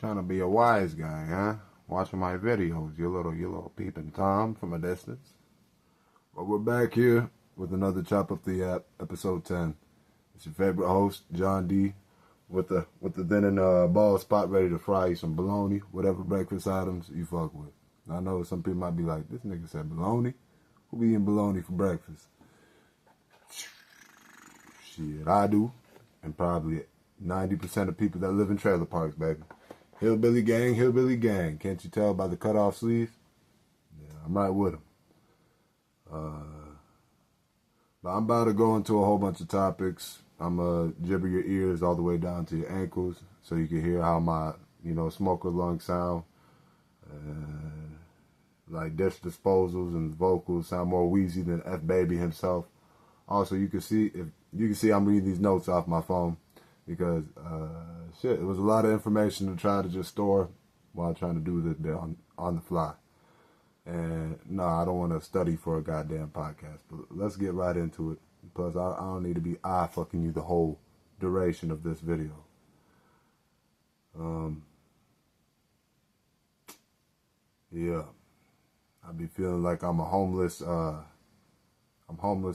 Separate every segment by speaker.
Speaker 1: Trying to be a wise guy, huh? Watching my videos, you little peeping Tom from a distance. But we're back here with another Chop Up The Yap, episode 10. It's your favorite host, John D, with the then and ball spot ready to fry you some bologna, whatever breakfast items you fuck with. I know some people might be like, this nigga said bologna? Who be eating bologna for breakfast? Shit, I do. And probably 90% of people that live in trailer parks, baby. Hillbilly gang. Can't you tell by the cut off sleeves? Yeah, I'm right with them. But I'm about to go into a whole bunch of topics. I'm going to gibber your ears all the way down to your ankles so you can hear how my, smoker lungs sound. Like dish disposals and vocals sound more wheezy than F Baby himself. Also, you can see I'm reading these notes off my phone because it was a lot of information to try to just store while trying to do this bit on the fly. And no, I don't want to study for a goddamn podcast, but let's get right into it. Plus, I don't need to be fucking you the whole duration of this video. Yeah, I be feeling like I'm homeless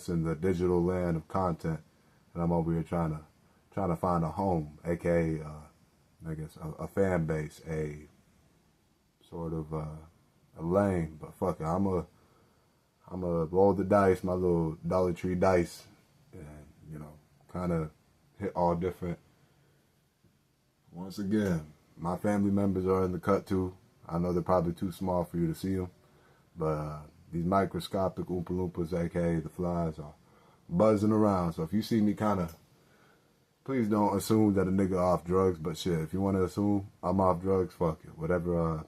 Speaker 1: in the digital land of content, and I'm over here trying to find a home, aka I guess a fan base, a sort of a lane. But fuck it, I'm a roll the dice, my little Dollar Tree dice, and kind of hit all different. Once again, my family members are in the cut too. I know they're probably too small for you to see them, but these microscopic Oompa Loompas, aka the flies, are buzzing around. So if you see me please don't assume that a nigga off drugs, but shit, if you want to assume I'm off drugs, fuck it. Whatever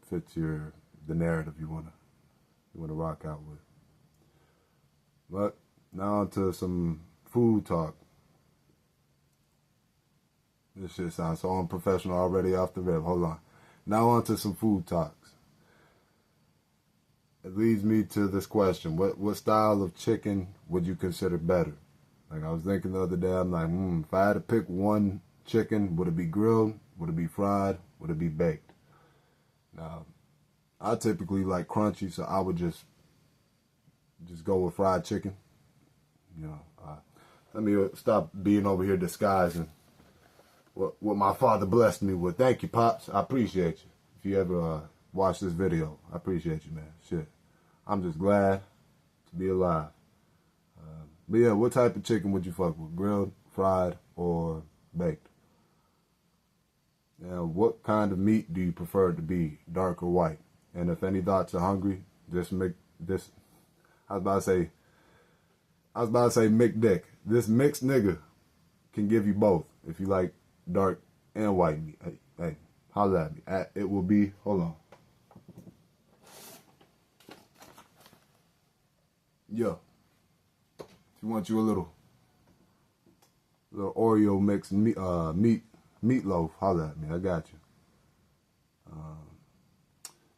Speaker 1: fits the narrative you wanna rock out with. But now on to some food talk. This shit sounds so unprofessional already off the rip. Hold on. Now on to some food talks. It leads me to this question. What style of chicken would you consider better? Like I was thinking the other day, I'm like, if I had to pick one chicken, would it be grilled? Would it be fried? Would it be baked? Now, I typically like crunchy, so I would just go with fried chicken. Let me stop being over here disguising what my father blessed me with. Thank you, Pops. I appreciate you. If you ever watch this video, I appreciate you, man. Shit. I'm just glad to be alive. But yeah, what type of chicken would you fuck with? Grilled, fried, or baked? Now, what kind of meat do you prefer to be, dark or white? And if any thoughts are hungry, just make this. I was about to say Mick Dick. This mixed nigga can give you both. If you like dark and white meat, hey, holla at me. It will be. Hold on. Yeah. If you want you a little Oreo mixed meatloaf, holla at me. I got you.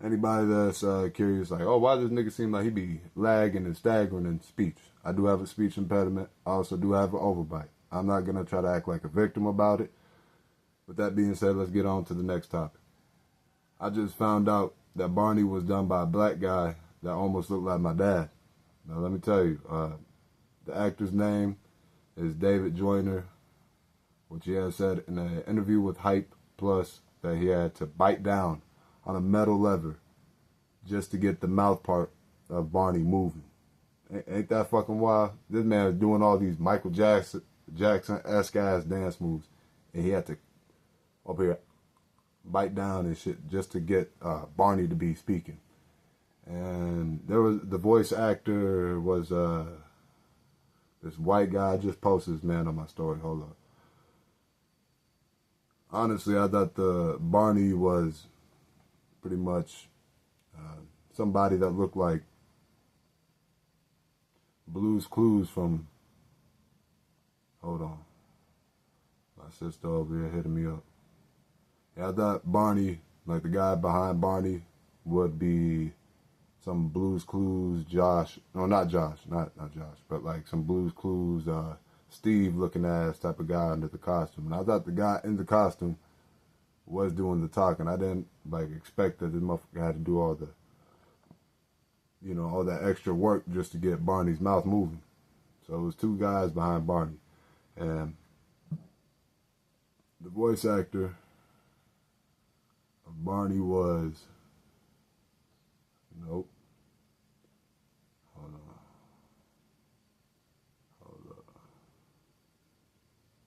Speaker 1: Anybody that's curious, like, why does this nigga seem like he be lagging and staggering in speech? I do have a speech impediment. I also do have an overbite. I'm not going to try to act like a victim about it. With that being said, let's get on to the next topic. I just found out that Barney was done by a black guy that almost looked like my dad. Now, let me tell you, the actor's name is David Joyner, which he has said in an interview with Hype Plus that he had to bite down on a metal lever just to get the mouth part of Barney moving. Ain't that fucking wild? This man is doing all these Michael Jackson-esque ass dance moves, and he had to up here bite down and shit just to get Barney to be speaking. And the voice actor was this white guy. I just posted this man on my story. Hold up. Honestly, I thought the Barney was pretty much somebody that looked like Blue's Clues from. Hold on. My sister over here hitting me up. Yeah, I thought Barney, like the guy behind Barney, would be some Blue's Clues Josh. No, not Josh. Not Josh. But like some Blue's Clues Steve looking ass type of guy under the costume. And I thought the guy in the costume was doing the talking. I didn't like expect that this motherfucker had to do all the, all that extra work just to get Barney's mouth moving. So it was two guys behind Barney, and the voice actor of Barney was, nope, hold on, hold up,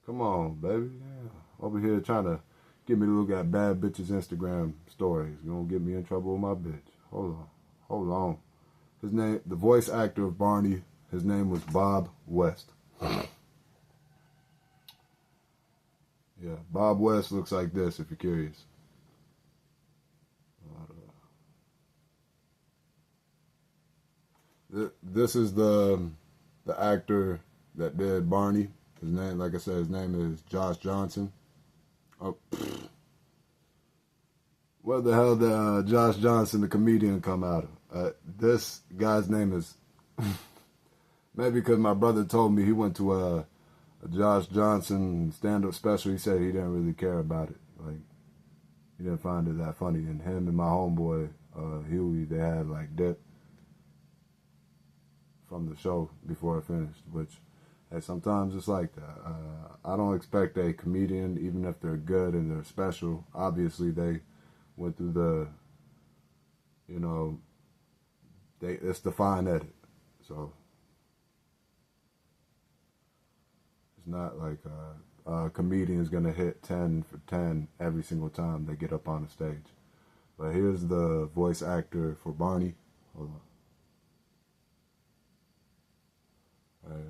Speaker 1: come on, baby, yeah. Over here trying to get me to look at bad bitches' Instagram stories. You gonna get me in trouble with my bitch. Hold on. His name, the voice actor of Barney, his name was Bob West. Yeah, Bob West looks like this if you're curious. This is the actor that did Barney. His name, like I said, his name is Josh Johnson. Oh, where the hell did Josh Johnson, the comedian, come out of? This guy's name is maybe because my brother told me he went to a Josh Johnson stand-up special. He said he didn't really care about it. Like, he didn't find it that funny. And him and my homeboy Huey, they had like dip from the show before it finished. Which, hey, sometimes it's like that. I don't expect a comedian, even if they're good and they're special. Obviously, they went through the, it's the fine edit. So it's not like a comedian's gonna hit 10 for 10 every single time they get up on the stage. But here's the voice actor for Barney. Hold on.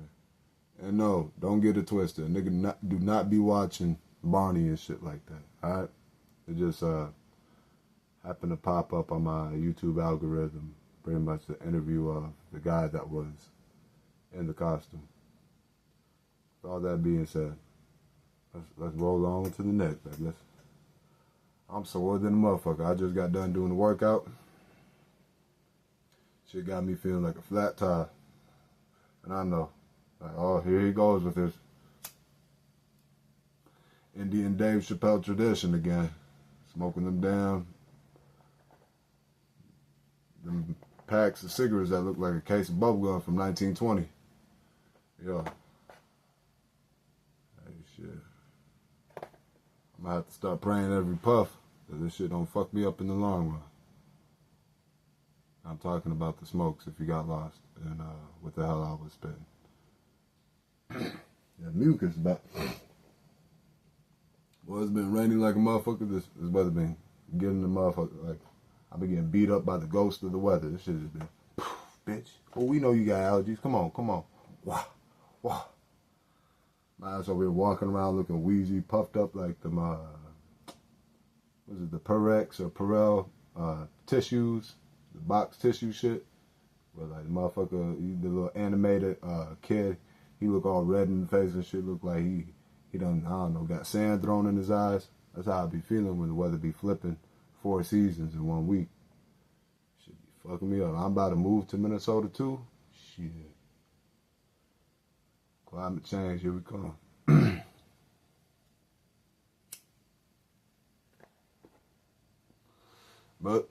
Speaker 1: And no, don't get it twisted. Nigga, do not be watching Barney and shit like that. Alright? It just happened to pop up on my YouTube algorithm. Pretty much the interview of the guy that was in the costume. With all that being said, let's roll on to the next. I'm sore than a motherfucker. I just got done doing the workout. Shit got me feeling like a flat tire. And I know. Like, oh, here he goes with his Indian Dave Chappelle tradition again. Smoking them packs of cigarettes that look like a case of bubblegum from 1920. Yo. Hey, shit. I'm gonna have to start praying every puff that this shit don't fuck me up in the long run. I'm talking about the smokes if you got lost and what the hell I was spitting. Yeah, mucus back. Well, it's been raining like a motherfucker. This weather been getting the motherfucker. Like, I've been getting beat up by the ghost of the weather. This shit has been, bitch. Oh, we know you got allergies. Come on. Wow. My ass over here walking around looking wheezy, puffed up like the, the Purex or Purell tissues, the box tissue shit. Where like the motherfucker, the little animated kid, he look all red in the face and shit. Look like he done, I don't know, got sand thrown in his eyes. That's how I be feeling when the weather be flipping 4 seasons in 1 week. Shit be fucking me up. I'm about to move to Minnesota too. Shit. Climate change, here we come. But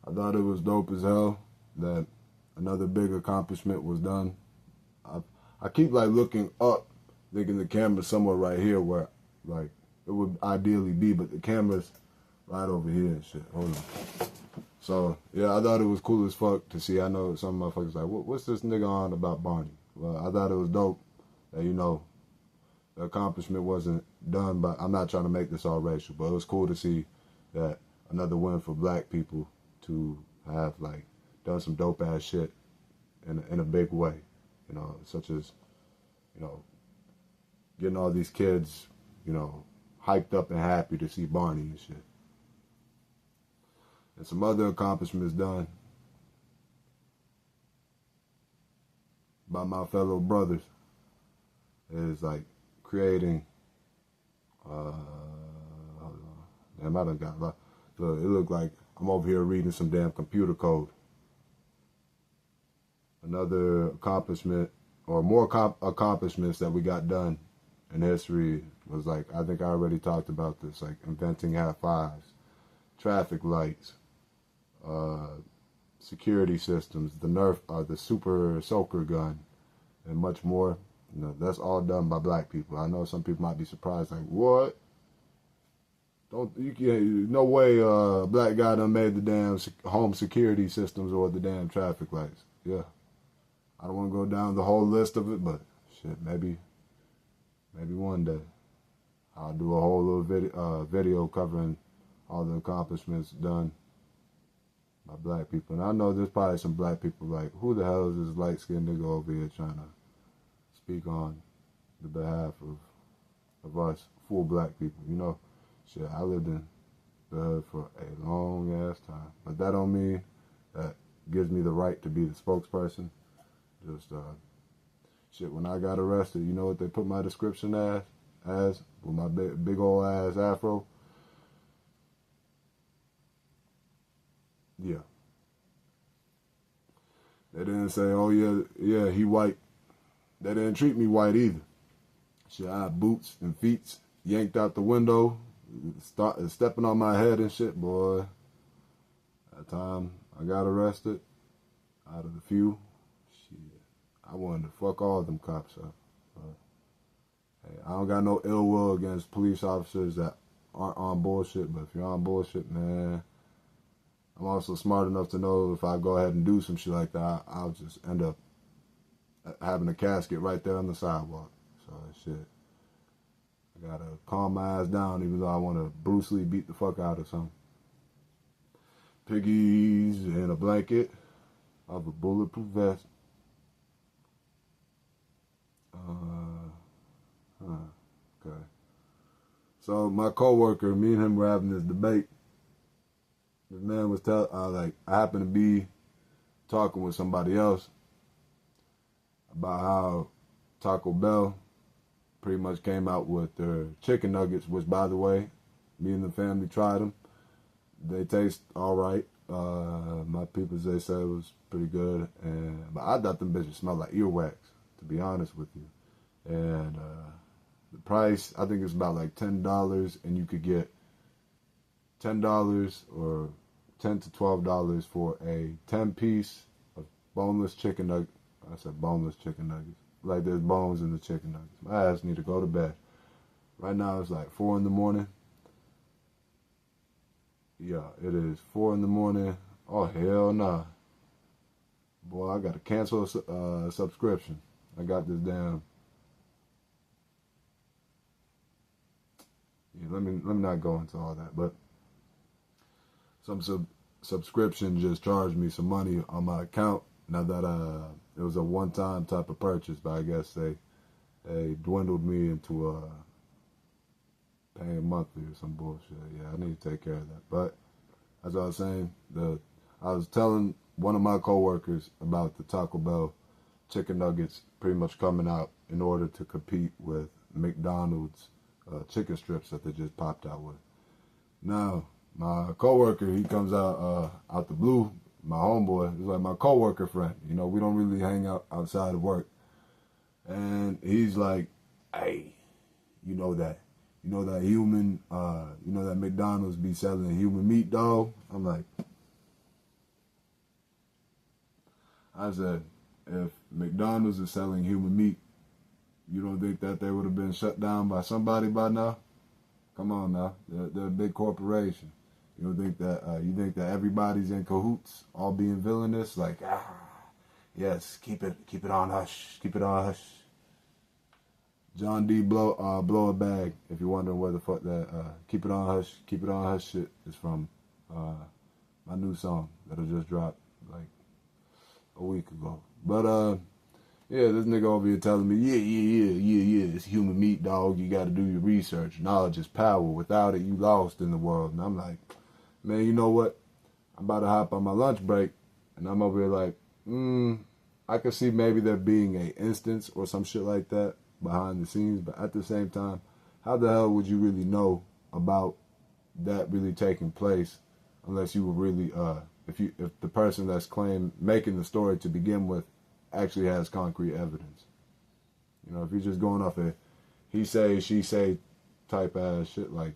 Speaker 1: I thought it was dope as hell that another big accomplishment was done. I keep like looking up, thinking the camera's somewhere right here where like it would ideally be, but the camera's right over here and shit. Hold on. So yeah, I thought it was cool as fuck to see. I know some motherfuckers like, what's this nigga on about Barney? Well, I thought it was dope that, the accomplishment wasn't done, but I'm not trying to make this all racial, but it was cool to see that another win for black people to have like done some dope ass shit in a big way, such as, getting all these kids, hyped up and happy to see Barney and shit. And some other accomplishments done by my fellow brothers is like creating, hold on. Damn, I done got a lot. Look, it looked like I'm over here reading some damn computer code. Another accomplishment, or more accomplishments that we got done in history was like, I think I already talked about this, like inventing half fives, traffic lights, security systems, the the super soaker gun, and much more. You know, that's all done by black people. I know some people might be surprised, like, what? Don't you can't, no way a black guy done made the damn home security systems or the damn traffic lights. Yeah. I don't want to go down the whole list of it, but shit, maybe one day I'll do a whole little video covering all the accomplishments done by black people. And I know there's probably some black people like, who the hell is this light-skinned nigga over here trying to speak on the behalf of us full black people, you know? Shit, I lived in the hood for a long ass time. But that don't mean that gives me the right to be the spokesperson. Just, shit, when I got arrested, you know what they put my description as with my big old ass afro? Yeah. They didn't say, oh yeah, he white. They didn't treat me white either. Shit, I had boots and feet yanked out the window, stepping on my head and shit, boy. That time I got arrested, out of the few, shit, I wanted to fuck all them cops up. But, hey, I don't got no ill will against police officers that aren't on bullshit, but if you're on bullshit, man, I'm also smart enough to know if I go ahead and do some shit like that, I'll just end up having a casket right there on the sidewalk. So shit, I gotta calm my ass down, even though I want to Bruce Lee beat the fuck out of some piggies in a blanket of a bulletproof vest. Okay. So my coworker, me and him were having this debate. This man was I happened to be talking with somebody else about how Taco Bell pretty much came out with their chicken nuggets, which, by the way, me and the family tried them. They taste all right. My people, they said it was pretty good, but I thought them bitches smelled like earwax, to be honest with you. And the price, I think it's about like $10, and you could get $10 or $10 to $12 for a 10-piece of boneless chicken nuggets. I said boneless chicken nuggets. Like there's bones in the chicken nuggets. My ass need to go to bed. Right now it's like 4 in the morning. Yeah, it is 4 in the morning. Oh, hell nah. Boy, I got to cancel a subscription. I got this damn... Yeah, let me not go into all that, but some subscription just charged me some money on my account. Now that it was a one-time type of purchase, but I guess they dwindled me into paying monthly or some bullshit. Yeah, I need to take care of that. But as I was saying, I was telling one of my coworkers about the Taco Bell chicken nuggets pretty much coming out in order to compete with McDonald's chicken strips that they just popped out with. Now, my coworker, he comes out the blue. My homeboy is like my coworker friend. You know, we don't really hang out outside of work. And he's like, hey, you know that human, that McDonald's be selling human meat, dog? I'm like, I said, if McDonald's is selling human meat, you don't think that they would have been shut down by somebody by now? Come on now, they're a big corporation. You don't think that you think that everybody's in cahoots, all being villainous? Like, yes, keep it on hush, keep it on hush. John D. blow a bag. If you're wondering where the fuck that keep it on hush shit is from, my new song that'll just drop like a week ago. But yeah, this nigga over here telling me, yeah, it's human meat, dog. You got to do your research. Knowledge is power. Without it, you lost in the world. And I'm like, man, you know what? I'm about to hop on my lunch break, and I'm over here like, I could see maybe there being an instance or some shit like that behind the scenes, but at the same time, how the hell would you really know about that really taking place unless you were really, if the person that's making the story to begin with actually has concrete evidence? You know, if you're just going off a he say, she say type ass shit. Like,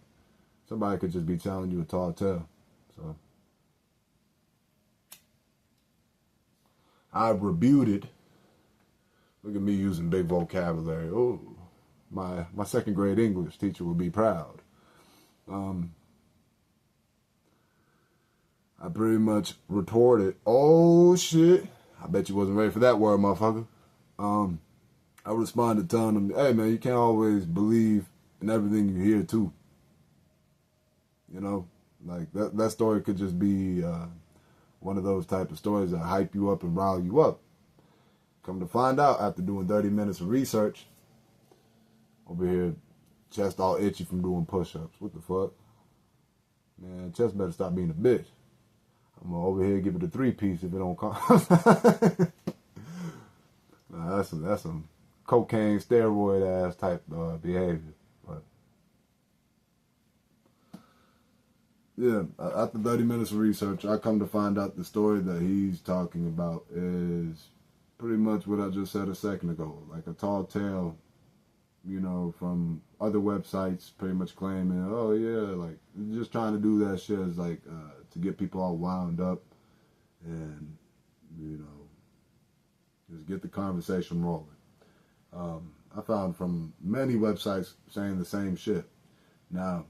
Speaker 1: somebody could just be telling you a tall tale. So, I rebuted. Look at me using big vocabulary. Oh, my second grade English teacher would be proud. I pretty much retorted, oh shit. I bet you wasn't ready for that word, motherfucker. I responded telling him, hey man, you can't always believe in everything you hear too. You know, like that story could just be one of those type of stories that hype you up and rile you up. Come to find out, after doing 30 minutes of research, over here, chest all itchy from doing push-ups. What the fuck? Man, chest better stop being a bitch. I'm gonna over here give it a 3-piece if it don't come. Nah, that's some cocaine, steroid ass type behavior. But yeah, after 30 minutes of research, I come to find out the story that he's talking about is pretty much what I just said a second ago. Like a tall tale, you know, from other websites pretty much claiming, oh yeah, like just trying to do that shit is like to get people all wound up and, you know, just get the conversation rolling. I found from many websites saying the same shit. Now,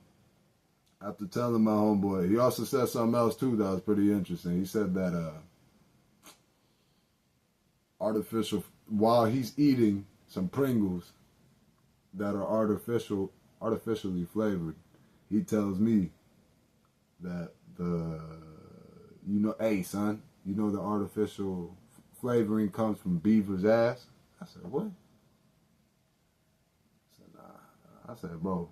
Speaker 1: after telling my homeboy, he also said something else too that was pretty interesting. He said that while he's eating some Pringles that are artificially flavored, he tells me that hey son, you know the artificial flavoring comes from beaver's ass? I said, what? I said, nah. I said, bro,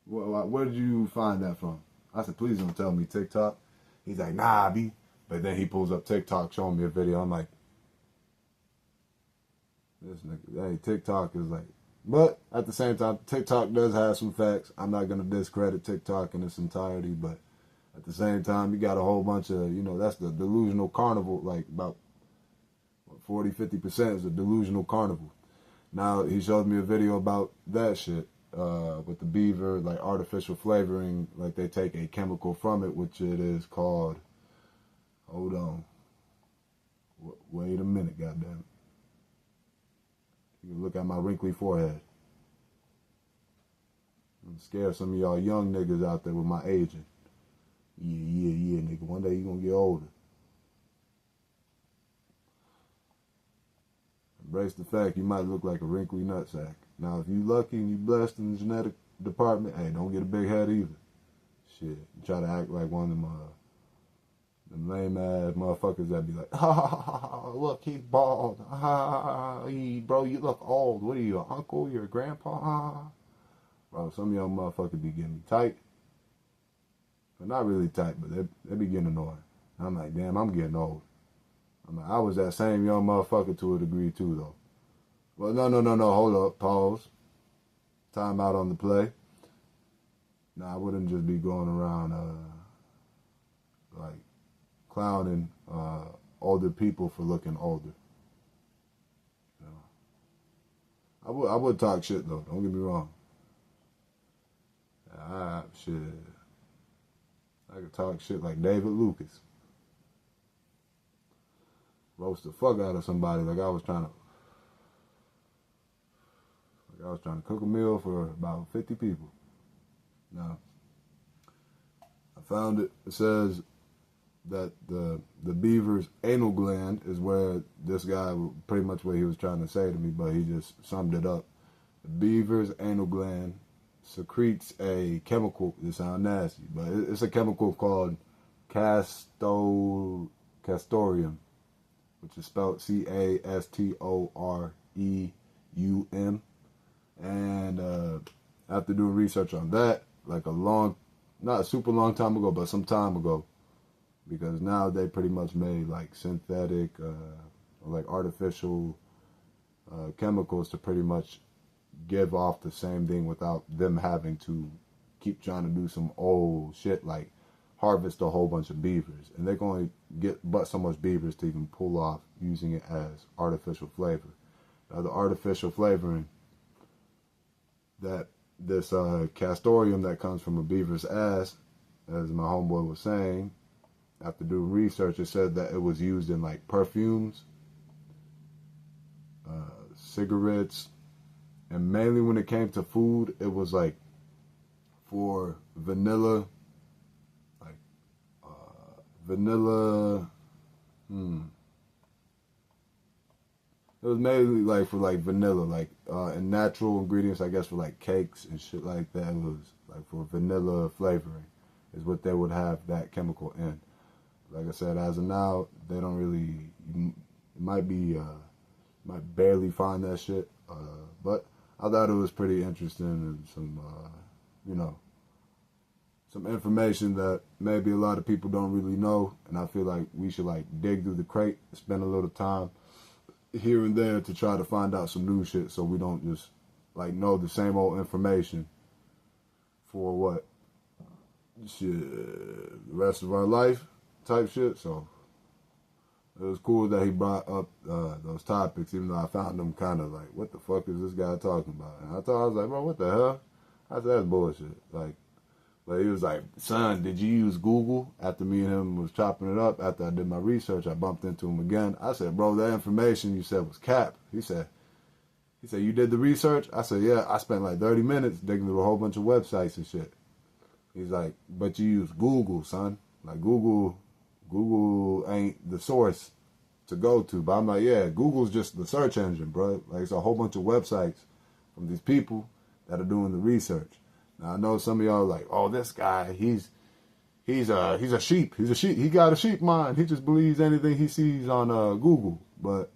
Speaker 1: where did you find that from? I said, please don't tell me TikTok. He's like, nah, B. But then he pulls up TikTok showing me a video. I'm like, this nigga, hey, TikTok is like, but at the same time, TikTok does have some facts. I'm not going to discredit TikTok in its entirety, but at the same time, you got a whole bunch of, you know, that's the delusional carnival, like about 40-50% is a delusional carnival. Now, he showed me a video about that shit with the beaver, like artificial flavoring, like they take a chemical from it, which it is called, hold on, wait a minute, goddammit. You can look at my wrinkly forehead. I'm scared some of y'all young niggas out there with my aging. Yeah, nigga. One day you gonna get older. Embrace the fact you might look like a wrinkly nutsack. Now, if you lucky and you blessed in the genetic department, hey, don't get a big head either. Shit, you try to act like one of them lame ass motherfuckers that be like, look, he's bald. Bro, you look old. What are you, your uncle, your grandpa? Bro, some of y'all motherfuckers be getting me tight. But not really tight, but they be getting annoying. I'm like, damn, I'm getting old. I'm like, I was that same young motherfucker to a degree too, though. Well, no, hold up, pause. Time out on the play. Nah, I wouldn't just be going around, like, clowning older people for looking older. You know? I would talk shit, though, don't get me wrong. Shit. I could talk shit like David Lucas. Roast the fuck out of somebody like I was trying to cook a meal for about 50 people. Now, I found it says that the beaver's anal gland is where this guy, pretty much what he was trying to say to me, but he just summed it up. The beaver's anal gland secretes a chemical, it sounds nasty, but it's a chemical called castoreum, which is spelled Castoreum. And after doing research on that, like not a super long time ago, but some time ago, because now they pretty much made like synthetic or like artificial chemicals to pretty much give off the same thing without them having to keep trying to do some old shit like harvest a whole bunch of beavers. And they're going to get but so much beavers to even pull off using it as artificial flavor. Now, the artificial flavoring that this castorium that comes from a beaver's ass, as my homeboy was saying, after doing research, it said that it was used in like perfumes, cigarettes, and mainly when it came to food, it was like for vanilla, like vanilla. It was mainly like for like vanilla, like and natural ingredients, I guess, for like cakes and shit like that. It was like for vanilla flavoring, is what they would have that chemical in. Like I said, as of now, they don't really. It might be, might barely find that shit, but I thought it was pretty interesting and some, you know, some information that maybe a lot of people don't really know, and I feel like we should like dig through the crate, spend a little time here and there to try to find out some new shit, so we don't just like know the same old information for what shit the rest of our life type shit. So it was cool that he brought up those topics, even though I found them kind of like, what the fuck is this guy talking about? And I was like, bro, what the hell? I said, that's bullshit. Like, but he was like, son, did you use Google? After me and him was chopping it up, after I did my research, I bumped into him again. I said, bro, that information you said was cap. He said, you did the research? I said, yeah, I spent like 30 minutes digging through a whole bunch of websites and shit. He's like, but you use Google, son. Like Google ain't the source to go to. But I'm like, yeah, Google's just the search engine, bro. Like it's a whole bunch of websites from these people that are doing the research. Now I know some of y'all are like, oh, this guy, he's a sheep. He's a sheep. He got a sheep mind. He just believes anything he sees on Google. But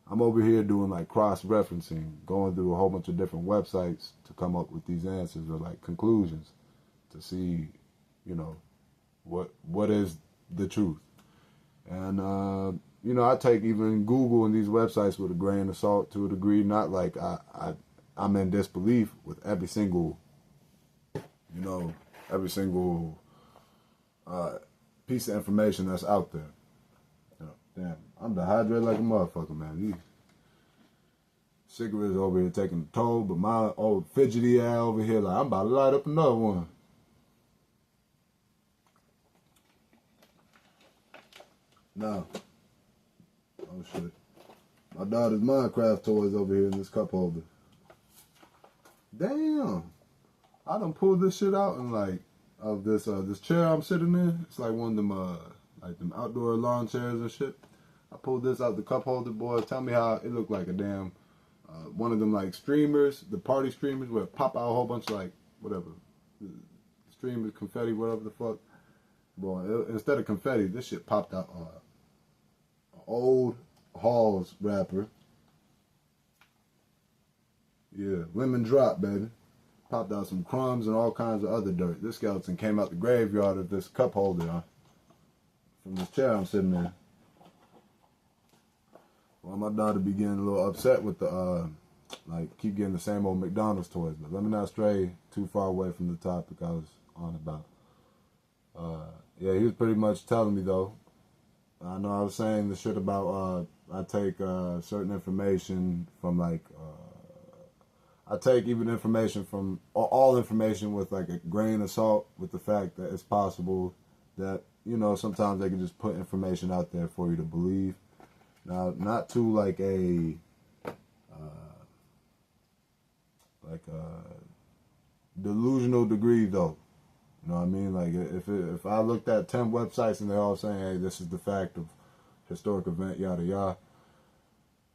Speaker 1: I'm over here doing like cross-referencing, going through a whole bunch of different websites to come up with these answers or like conclusions to see, you know, what is the truth. And, you know, I take even Google and these websites with a grain of salt to a degree. Not like I'm in disbelief with every single, you know, every single piece of information that's out there. You know, damn, I'm dehydrated like a motherfucker, man. These cigarettes over here taking a toll, but my old fidgety ass over here, like, I'm about to light up another one. Now, oh shit, my daughter's Minecraft toys over here in this cup holder. Damn, I done pulled this shit out and like of this this chair I'm sitting in. It's like one of them like them outdoor lawn chairs and shit. I pulled this out the cup holder, boy. Tell me how it looked like a damn one of them like streamers, the party streamers where it pop out a whole bunch of like whatever streamers, confetti, whatever the fuck. Boy, instead of confetti, this shit popped out. Old Halls wrapper. Yeah, lemon drop, baby. Popped out some crumbs and all kinds of other dirt. This skeleton came out the graveyard of this cup holder from this chair I'm sitting in. Well, my daughter be getting a little upset with the, like, keep getting the same old McDonald's toys. But let me not stray too far away from the topic I was on about. Yeah, he was pretty much telling me, though, I know I was saying the shit about I take certain information from like I take even information from all information with like a grain of salt, with the fact that it's possible that, you know, sometimes they can just put information out there for you to believe. Now, not to like a delusional degree though. You know what I mean? Like, if I looked at 10 websites and they're all saying, hey, this is the fact of historic event, yada, yada,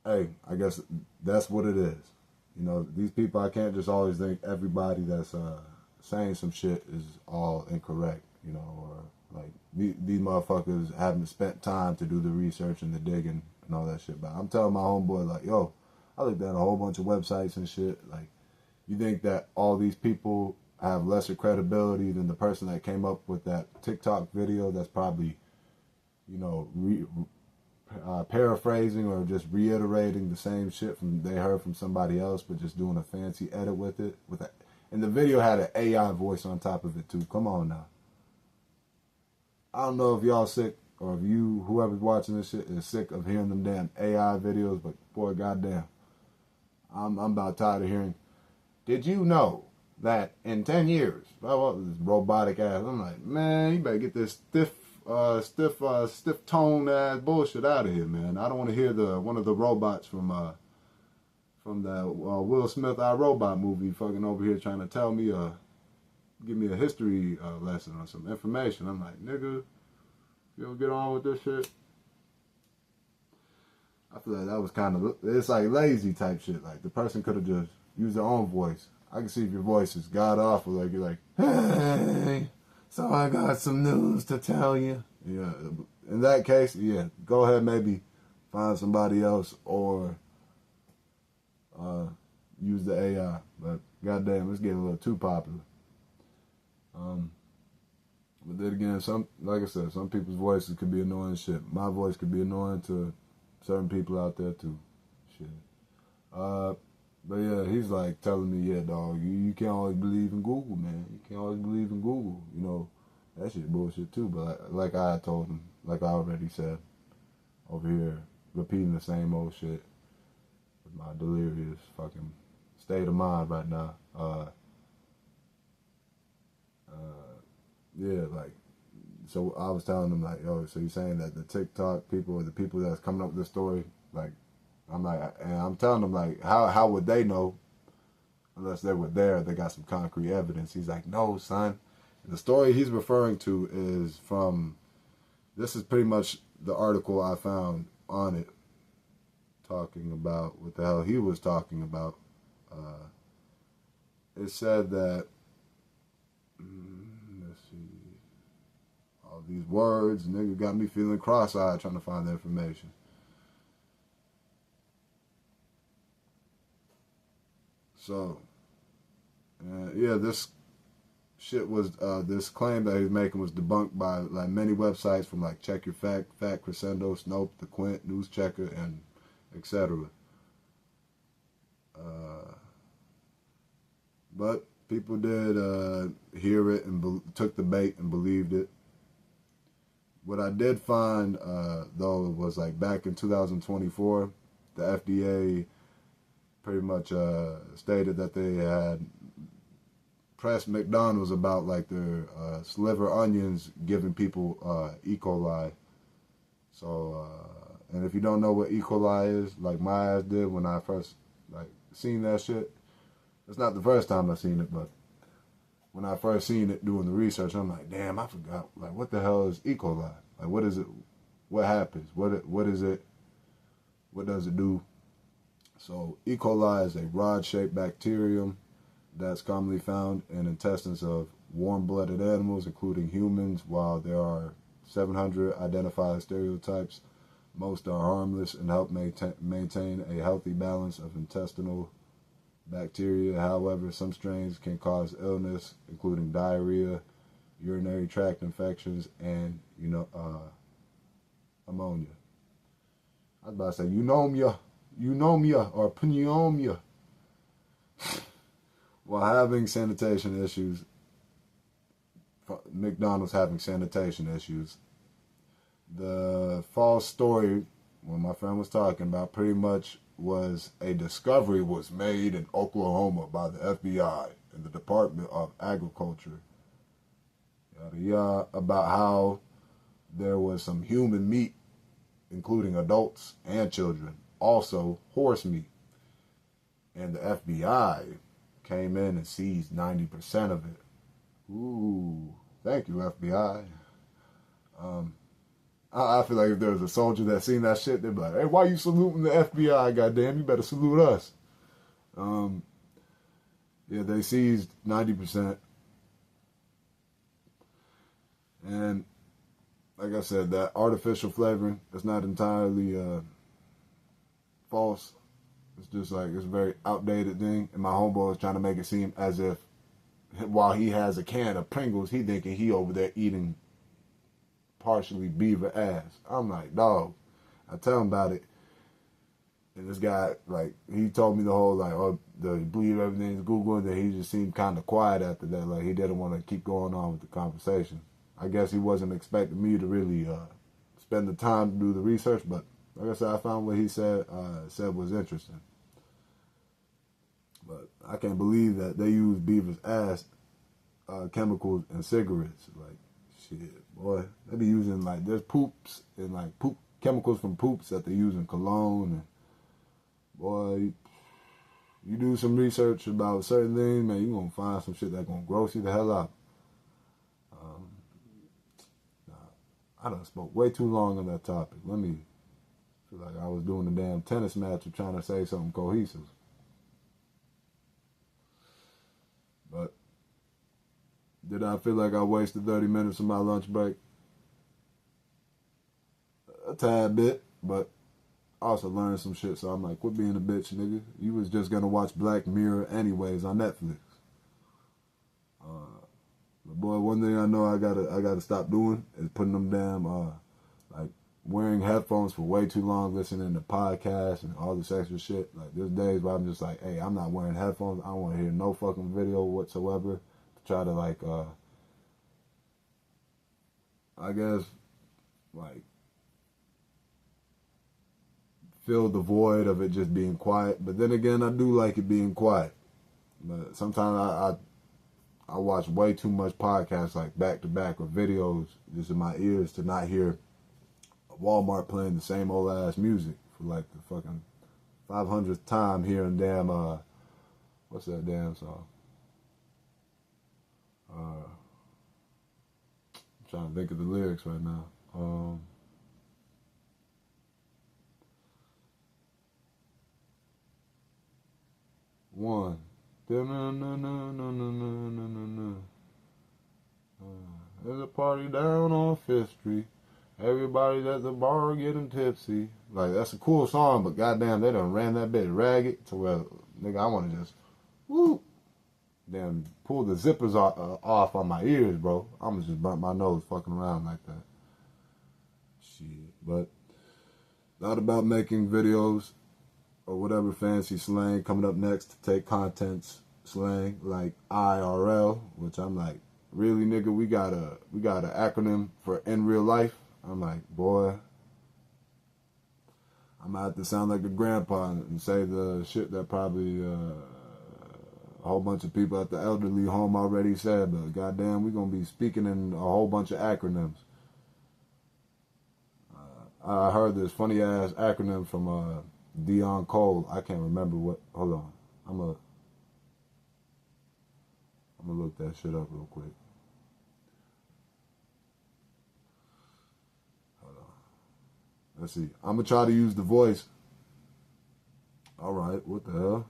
Speaker 1: hey, I guess that's what it is. You know, these people, I can't just always think everybody that's saying some shit is all incorrect, you know, or like these motherfuckers haven't spent time to do the research and the digging and all that shit. But I'm telling my homeboy, like, yo, I looked at a whole bunch of websites and shit. Like, you think that all these people have lesser credibility than the person that came up with that TikTok video that's probably, you know, paraphrasing or just reiterating the same shit they heard from somebody else, but just doing a fancy edit with it. And the video had an AI voice on top of it too. Come on now. I don't know if y'all sick or if you, whoever's watching this shit, is sick of hearing them damn AI videos, but boy, goddamn, I'm about tired of hearing Did you know that in 10 years, blah, blah, this robotic ass? I'm like, man, you better get this stiff tone ass bullshit out of here, man. I don't want to hear one of the robots from the Will Smith I Robot movie fucking over here trying to tell me give me a history lesson or some information. I'm like, nigga, you don't get on with this shit. I feel like that was kind of, it's like lazy type shit. Like the person could have just used their own voice. I can see if your voice is god awful. Like you're like, hey, so I got some news to tell you. Yeah, in that case, yeah, go ahead, maybe find somebody else or use the AI. But goddamn, it's getting a little too popular. But then again, like I said, some people's voices could be annoying as shit. My voice could be annoying to certain people out there too. Shit. But yeah, he's like telling me, yeah, dog, you can't always believe in Google, man. You can't always believe in Google. You know, that shit bullshit too. But like I told him, like I already said, over here, repeating the same old shit with my delirious fucking state of mind right now. Yeah, like, so I was telling them, like, yo, so you're saying that the TikTok people or the people that's coming up with this story, like, I'm like, and I'm telling them, like, how would they know unless they were there? They got some concrete evidence. He's like, no, son. The story he's referring to is from, this is pretty much the article I found on it, talking about what the hell he was talking about. It said that, let's see, all these words, nigga got me feeling cross-eyed trying to find the information. So, yeah, this shit was, this claim that he was making was debunked by like many websites from like Check Your Fact Crescendo, Snope, The Quint, News Checker, and etc. But people did hear it and took the bait and believed it. What I did find, though, was like back in 2024, the FDA pretty much stated that they had pressed McDonald's about like their sliver onions giving people E. coli. So, and if you don't know what E. coli is, like my ass did when I first like seen that shit, it's not the first time I've seen it, but when I first seen it doing the research, I'm like, damn, I forgot. Like, what the hell is E. coli? Like, what is it? What happens? What is it? What does it do? So, E. coli is a rod-shaped bacterium that's commonly found in intestines of warm-blooded animals, including humans. While there are 700 identified stereotypes, most are harmless and help maintain a healthy balance of intestinal bacteria. However, some strains can cause illness, including diarrhea, urinary tract infections, and ammonia. I was about to say pneumonia, or pneumonia. While having sanitation issues, McDonald's having sanitation issues, the false story, when my friend was talking about, pretty much was a discovery was made in Oklahoma by the FBI and the Department of Agriculture, yada yada, about how there was some human meat, including adults and children, also horse meat, and the FBI came in and seized 90% of it. Ooh, thank you, FBI. I feel like if there was a soldier that seen that shit, they'd be like, hey, why you saluting the FBI, goddamn? You better salute us. Yeah, they seized 90%. And like I said, that artificial flavoring is not entirely false. It's just like, it's a very outdated thing. And my homeboy is trying to make it seem as if while he has a can of Pringles, he thinking he over there eating partially beaver ass. I'm like, dog. I tell him about it, and this guy, like, he told me the whole, like, oh, you believe everything's Google, and then he just seemed kind of quiet after that. Like, he didn't want to keep going on with the conversation. I guess he wasn't expecting me to really spend the time to do the research, but like I said, I found what he said was interesting. But I can't believe that they use beaver's ass chemicals in cigarettes. Like, shit, boy. They be using, like, there's poops and, like, poop chemicals from poops that they use in cologne. And, boy, you do some research about certain things, man, you're going to find some shit that's going to gross you the hell out. I done spoke way too long on that topic. Let me feel like I was doing a damn tennis match or trying to say something cohesive. But did I feel like I wasted 30 minutes of my lunch break? A tad bit, but I also learned some shit, so I'm like, quit being a bitch, nigga. You was just gonna watch Black Mirror anyways on Netflix. But boy, one thing I know I gotta stop doing is putting them damn like wearing headphones for way too long, listening to podcasts and all this extra shit. Like there's days where I'm just like, hey, I'm not wearing headphones. I don't want to hear no fucking video whatsoever. To try to like, I guess, like fill the void of it just being quiet. But then again, I do like it being quiet. But sometimes I watch way too much podcasts like back to back or videos just in my ears to not hear Walmart playing the same old ass music for like the fucking 500th time hearing damn what's that damn song? I'm trying to think of the lyrics right now. One. There's a party down on Fifth Street. Everybody's at the bar getting tipsy. Like, that's a cool song, but goddamn, they done ran that bitch ragged to where, nigga, I want to just, whoop, damn, pull the zippers off on my ears, bro. I'm gonna just burn my nose fucking around like that. Shit, but not about making videos or whatever fancy slang coming up next to take contents slang like IRL, which I'm like, really, nigga, we got an acronym for in real life. I'm like, boy, I'm gonna have to sound like a grandpa and say the shit that probably a whole bunch of people at the elderly home already said, but goddamn, we gonna be speaking in a whole bunch of acronyms. I heard this funny ass acronym from Dion Cole. I can't remember what. Hold on, I'm gonna look that shit up real quick. Hold on. Let's see. I'm gonna try to use the voice. All right. What the hell?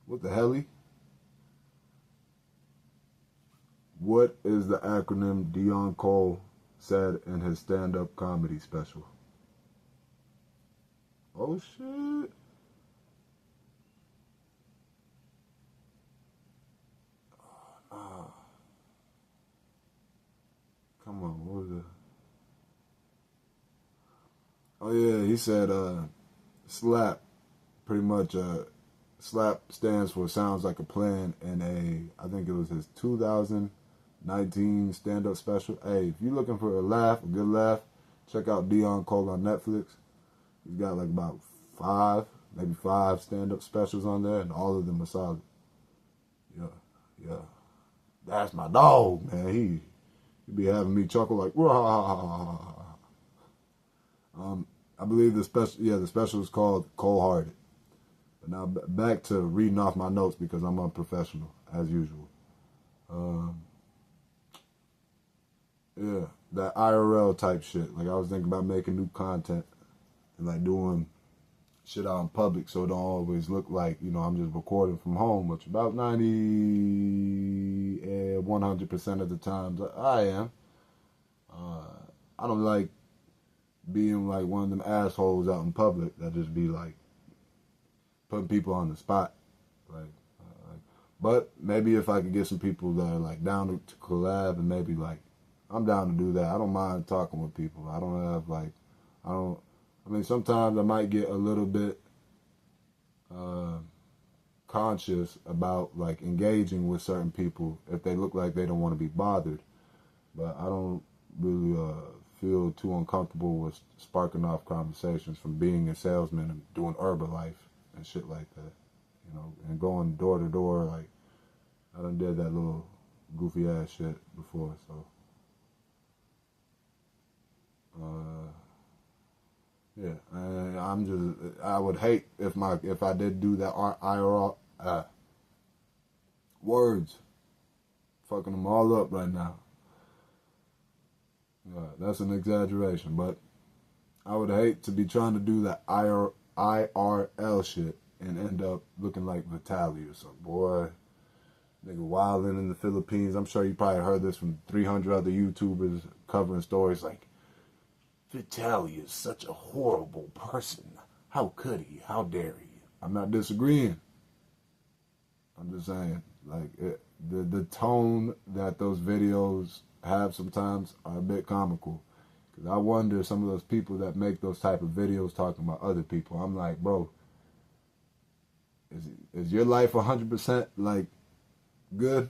Speaker 1: What the helly? What is the acronym Dion Cole said in his stand-up comedy special? Oh shit. Come on, what was it? Oh yeah, he said SLAP. Pretty much SLAP stands for Sounds Like a Plan, and I think it was his 2019 stand-up special. Hey, if you're looking for a good laugh, check out Dion Cole on Netflix. He's got like about maybe five stand-up specials on there, and all of them are solid. Yeah. That's my dog, man. He be having me chuckle like, rah. I believe the special is called Cold Hearted. But now back to reading off my notes because I'm unprofessional as usual. Yeah, that IRL type shit. Like I was thinking about making new content and like doing shit out in public so it don't always look like, I'm just recording from home, which about 100% of the times I am. I don't like being like one of them assholes out in public that just be like putting people on the spot. But maybe if I could get some people that are like down to collab, and maybe like I'm down to do that. I don't mind talking with people. Sometimes I might get a little bit conscious about like engaging with certain people if they look like they don't want to be bothered. But I don't really feel too uncomfortable with sparking off conversations from being a salesman and doing Herbalife and shit like that. you know, and going door to door. Like, I done did that little goofy ass shit before, so. Yeah, I would hate if I did do that IRL, words, fucking them all up right now. That's an exaggeration, but I would hate to be trying to do that IRL shit and end up looking like Vitaly or some boy. Nigga wilding in the Philippines. I'm sure you probably heard this from 300 other YouTubers covering stories like, Vitaly is such a horrible person. How could he? How dare he? I'm not disagreeing. I'm just saying, like, the tone that those videos have sometimes are a bit comical. Because I wonder, some of those people that make those type of videos talking about other people, I'm like, bro, is your life 100% like good?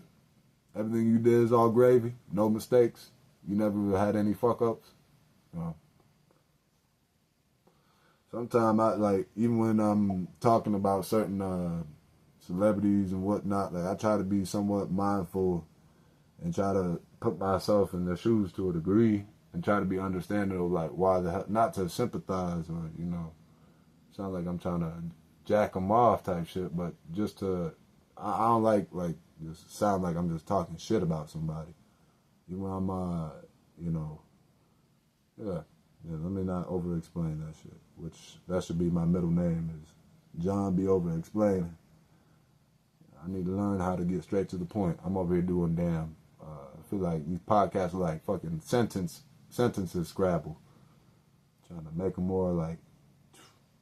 Speaker 1: Everything you did is all gravy? No mistakes? You never had any fuck ups? No. Sometimes I like, even when I'm talking about certain celebrities and whatnot, like I try to be somewhat mindful and try to put myself in their shoes to a degree and try to be understanding of like why the hell, not to sympathize or, you know, sound like I'm trying to jack them off type shit, but just to, I don't like just sound like I'm just talking shit about somebody. Even when I'm, you know, yeah. Yeah, let me not over-explain that shit, which that should be my middle name is John be over-explaining. I need to learn how to get straight to the point. I'm over here doing damn, I feel like these podcasts are like fucking sentences Scrabble. Trying to make them more like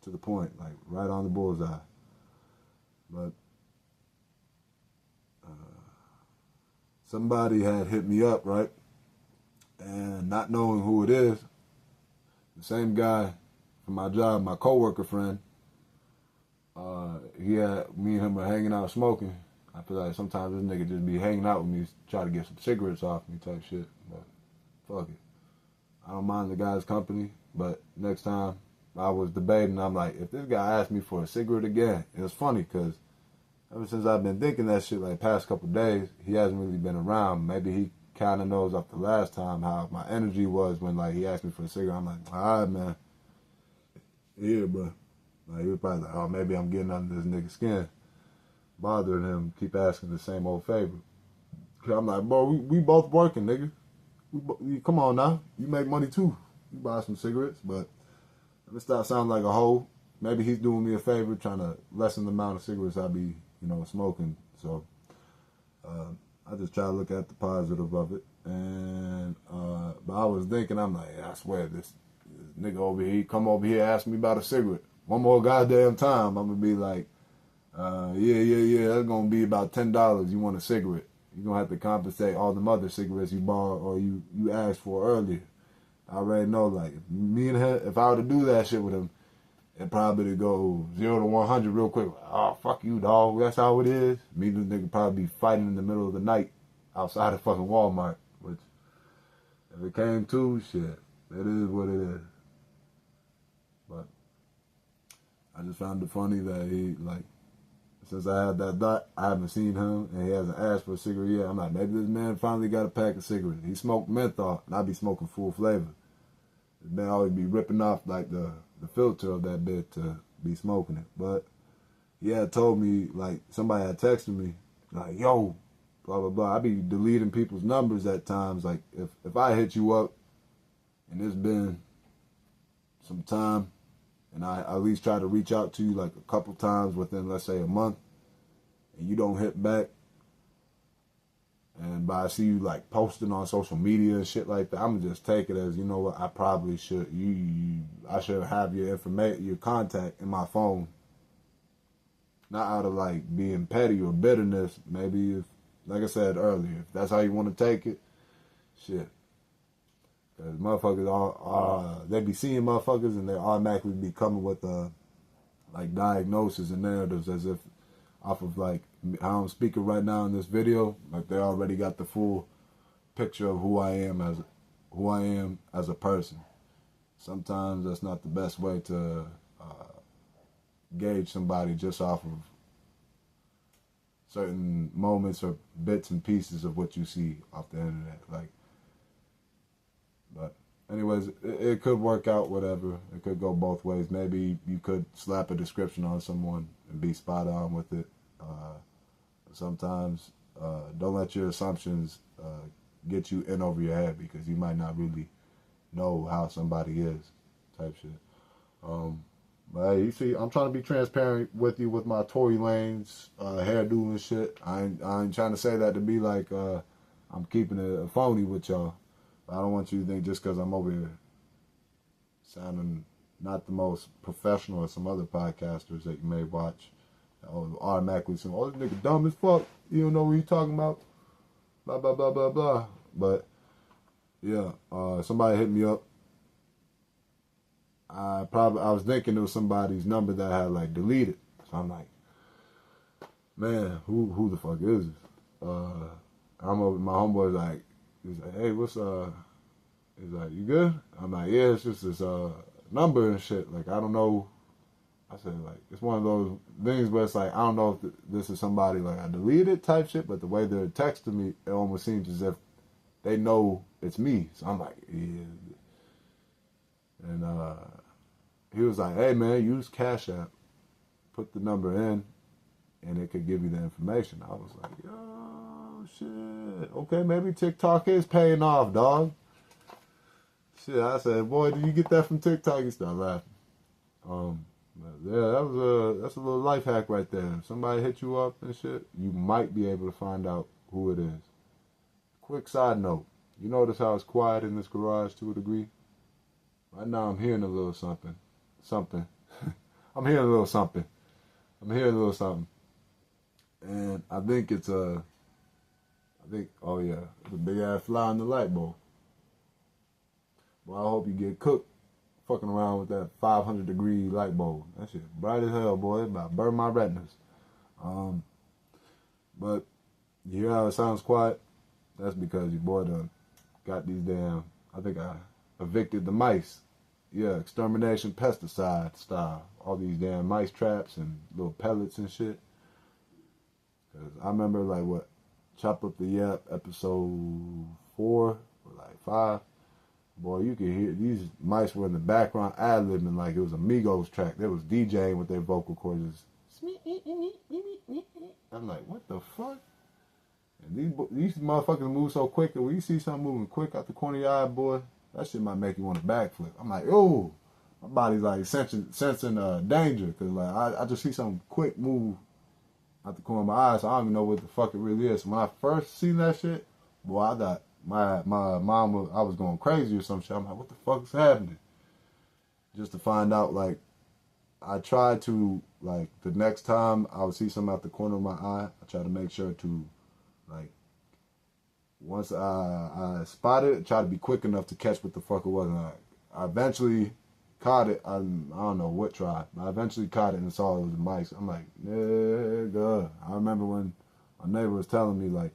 Speaker 1: to the point, like right on the bullseye. But somebody had hit me up, right? And not knowing who it is, the same guy from my job, my coworker friend, he had, me and him were hanging out smoking. I feel like sometimes this nigga just be hanging out with me, try to get some cigarettes off me type shit. But fuck it. I don't mind the guy's company, but next time I was debating, I'm like, if this guy asked me for a cigarette again, it was funny because ever since I've been thinking that shit like past couple days, he hasn't really been around. Maybe he kind of knows off the last time how my energy was when like he asked me for a cigarette. I'm like, all right, man. Yeah, bro. Like, he was probably like, oh, maybe I'm getting under this nigga's skin. Bothering him, keep asking the same old favor. I'm like, bro, we both working, nigga. Come on now. You make money too. You buy some cigarettes, but let me stop sounding like a hoe. Maybe he's doing me a favor, trying to lessen the amount of cigarettes I be, you know, smoking. So, I just try to look at the positive of it. And, but I was thinking, I'm like, I swear, this nigga over here, he come over here, ask me about a cigarette. One more goddamn time, I'm going to be like, yeah, that's going to be about $10. You want a cigarette. You're going to have to compensate all the other cigarettes you bought or you asked for earlier. I already know, like, me and him, if I were to do that shit with him, it probably go 0 to 100 real quick. Like, oh, fuck you, dog. That's how it is. Me and this nigga probably be fighting in the middle of the night outside of fucking Walmart. Which, if it came to shit, it is what it is. But I just found it funny that he, like, since I had that thought, I haven't seen him and he hasn't asked for a cigarette yet. I'm like, maybe this man finally got a pack of cigarettes. He smoked menthol and I be smoking full flavor. This man always be ripping off like the filter of that bit to be smoking it. But he had told me, like, somebody had texted me, like, yo, blah, blah, blah. I be deleting people's numbers at times. Like, if I hit you up and it's been some time and I at least try to reach out to you like a couple times within, let's say, a month, and you don't hit back, and but I see you like posting on social media and shit like that, I'm gonna just take it as, you know what, I probably should, I should have your information, your contact in my phone. Not out of like being petty or bitterness. Maybe if, like I said earlier, if that's how you want to take it, shit. Because motherfuckers they be seeing motherfuckers and they automatically be coming with like diagnosis and narratives as if off of like how I'm speaking right now in this video, like they already got the full picture of who I am as a person. Sometimes that's not the best way to gauge somebody just off of certain moments or bits and pieces of what you see off the internet. Like, but anyways, it could work out, whatever. It could go both ways. Maybe you could slap a description on someone and be spot on with it. Sometimes don't let your assumptions get you in over your head, because you might not really know how somebody is, type shit. But hey, you see, I'm trying to be transparent with you with my Tory Lanez hairdo and shit. I ain't trying to say that to be like I'm keeping it a phony with y'all. I don't want you to think just because I'm over here sounding not the most professional as some other podcasters that you may watch, automatically saying, oh, this nigga dumb as fuck. You don't know what he's talking about. Blah, blah, blah, blah, blah. But, yeah, somebody hit me up. I was thinking it was somebody's number that I had, like, deleted. So I'm like, man, who the fuck is this? I'm over, my homeboy's like, he's like, hey, what's, he's like, you good? I'm like, yeah, it's just this, number and shit. Like, I don't know. I said, like, it's one of those things where it's like, I don't know if this is somebody, like, I deleted type shit, but the way they're texting me, it almost seems as if they know it's me. So I'm like, yeah. And he was like, hey, man, use Cash App. Put the number in, and it could give you the information. I was like, oh, shit. Okay, maybe TikTok is paying off, dog. Shit, I said, boy, did you get that from TikTok? He started laughing. Yeah, that's a little life hack right there. If somebody hit you up and shit, you might be able to find out who it is. Quick side note, you notice how it's quiet in this garage to a degree? Right now I'm hearing a little something. I'm hearing a little something. And I think it's oh yeah, it's a big ass fly in the light bulb. Well, I hope you get cooked fucking around with that 500-degree light bulb. That shit bright as hell, boy. It about burn my retinas. But you hear how it sounds quiet? That's because your boy done got these damn, I think I evicted the mice. Yeah, extermination pesticide style. All these damn mice traps and little pellets and shit. Cause I remember like Chop Up The Yap episode 4 or like 5. Boy, you could hear these mice were in the background ad-libbing like it was a Migos track. They was DJing with their vocal cords. I'm like, what the fuck? And these motherfuckers move so quick, and when you see something moving quick out the corner of your eye, boy, that shit might make you want to backflip. I'm like, oh, my body's like sensing danger, because like I just see something quick move out the corner of my eye, so I don't even know what the fuck it really is. So when I first seen that shit, boy, I thought my mom I was going crazy or some shit. I'm like, what the fuck is happening? Just to find out, like, I tried to, like, the next time I would see something out the corner of my eye, I try to make sure to, like, once I spotted it, try to be quick enough to catch what the fuck it was. And I eventually caught it. I don't know what tribe, but I eventually caught it and saw it was mice. I'm like, nigga. I remember when my neighbor was telling me, like,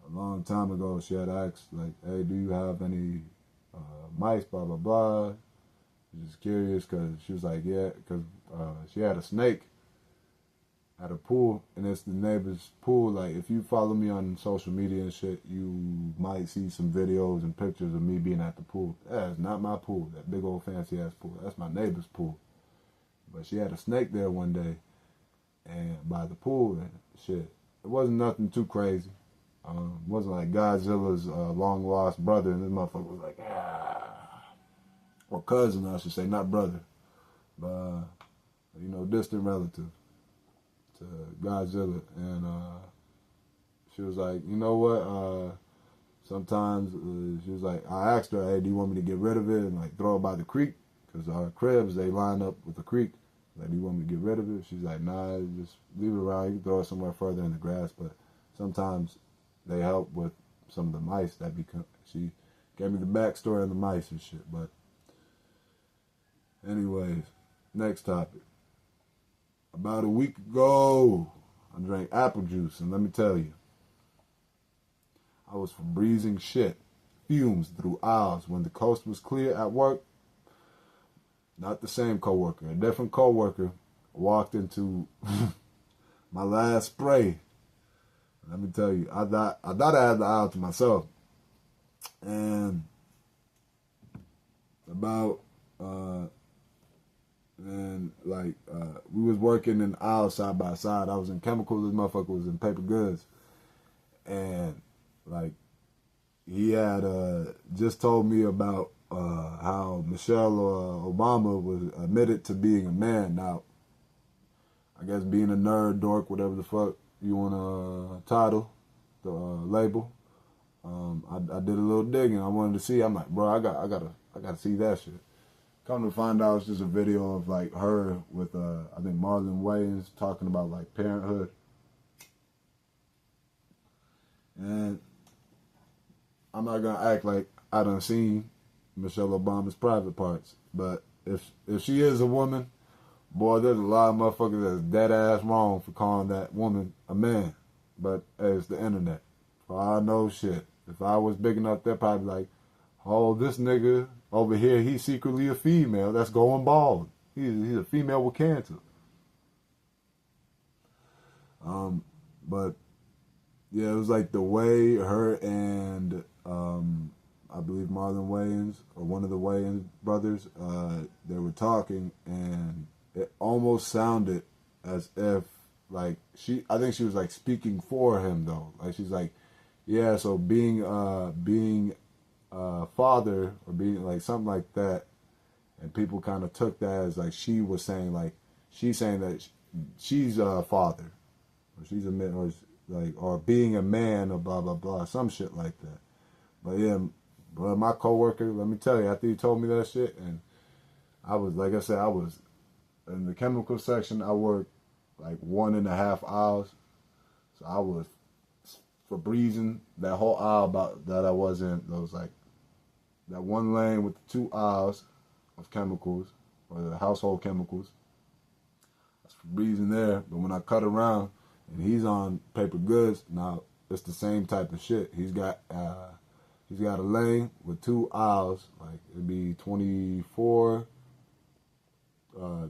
Speaker 1: a long time ago, she had asked, like, hey, do you have any mice, blah, blah, blah. Just curious, because she was like, yeah, because she had a snake at her pool, and it's the neighbor's pool. Like, if you follow me on social media and shit, you might see some videos and pictures of me being at the pool. That is not my pool, that big old fancy ass pool. That's my neighbor's pool. But she had a snake there one day, and by the pool, and shit, it wasn't nothing too crazy. It wasn't like Godzilla's long lost brother, and this motherfucker was like, or cousin, I should say, not brother, but distant relative to Godzilla. And she was like, you know what? Sometimes she was like, I asked her, hey, do you want me to get rid of it and like throw it by the creek? Because our cribs, they line up with the creek. Like, do you want me to get rid of it? She's like, nah, just leave it around. You can throw it somewhere further in the grass. But sometimes they help with some of the mice that become. She gave me the backstory on the mice and shit. But anyways, next topic. About a week ago, I drank apple juice, and let me tell you, I was breezing shit, fumes through aisles when the coast was clear at work. Not the same coworker, a different coworker walked into My last spray. Let me tell you, I thought I had the aisle to myself, and about we was working in the aisle side by side. I was in chemicals, this motherfucker was in paper goods, and like he had just told me about how Michelle Obama was admitted to being a man. Now, I guess being a nerd, dork, whatever the fuck you want to title, the label. I did a little digging. I wanted to see. I'm like, bro, I gotta see that shit. Come to find out, it's just a video of like her with I think Marlon Wayans talking about like parenthood, and I'm not gonna act like I done seen Michelle Obama's private parts, but if she is a woman, boy, there's a lot of motherfuckers that's dead ass wrong for calling that woman a man. But hey, it's the internet. For all I know, shit. If I was big enough, they'd probably be like, oh, this nigga over here, he's secretly a female that's going bald. He's a female with cancer. But yeah, it was like the way her and I believe Marlon Wayans or one of the Wayans brothers, they were talking, and it almost sounded as if like I think she was like speaking for him though. Like she's like, yeah, so being a father or being like something like that, and people kind of took that as like she was saying like she's saying that she's a father or she's a man or being a man or blah blah blah, some shit like that. But yeah, bro, my coworker, let me tell you, after he told me that shit, and I was like I said, I was in the chemical section. I worked like 1.5 hours, so I was for breezing that whole aisle about that I was in. There was like that one lane with the 2 aisles of chemicals or the household chemicals. I was for breezing there, but when I cut around and he's on paper goods, now it's the same type of shit. He's got a lane with 2 aisles, like it'd be 24,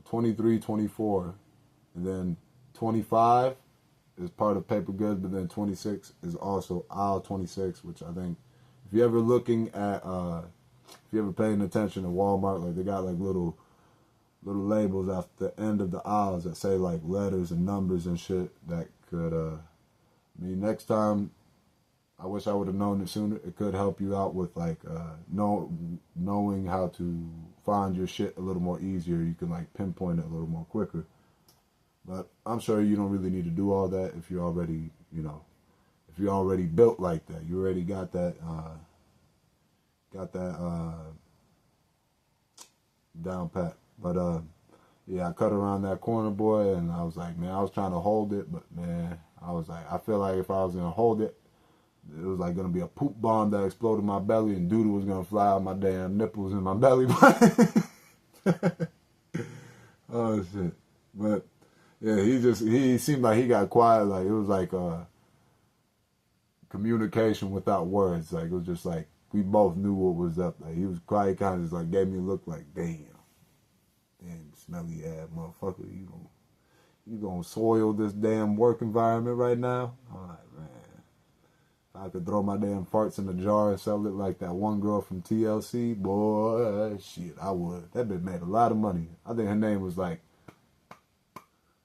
Speaker 1: 23, 24, and then 25 is part of paper goods, but then 26 is also aisle 26, which I think if you're ever looking at, if you're ever paying attention to Walmart, like they got like little labels at the end of the aisles that say like letters and numbers and shit that could, I mean, next time, I wish I would have known it sooner. It could help you out with like knowing how to find your shit a little more easier. You can like pinpoint it a little more quicker. But I'm sure you don't really need to do all that if you're already, if you're already built like that. You already got that down pat. But yeah, I cut around that corner, boy, and I was like, man, I was trying to hold it, but man, I was like, I feel like if I was gonna hold it, it was like gonna be a poop bomb that exploded my belly, and doodle was gonna fly out my damn nipples in my belly. Oh shit! But yeah, he seemed like he got quiet. Like it was like communication without words. Like it was just like we both knew what was up. Like he was quiet, kind of just like gave me a look like, damn, smelly ass motherfucker. You gonna soil this damn work environment right now? I'm like, man. I could throw my damn farts in a jar and sell it like that one girl from TLC, boy, shit, I would. That bitch made a lot of money. I think her name was like,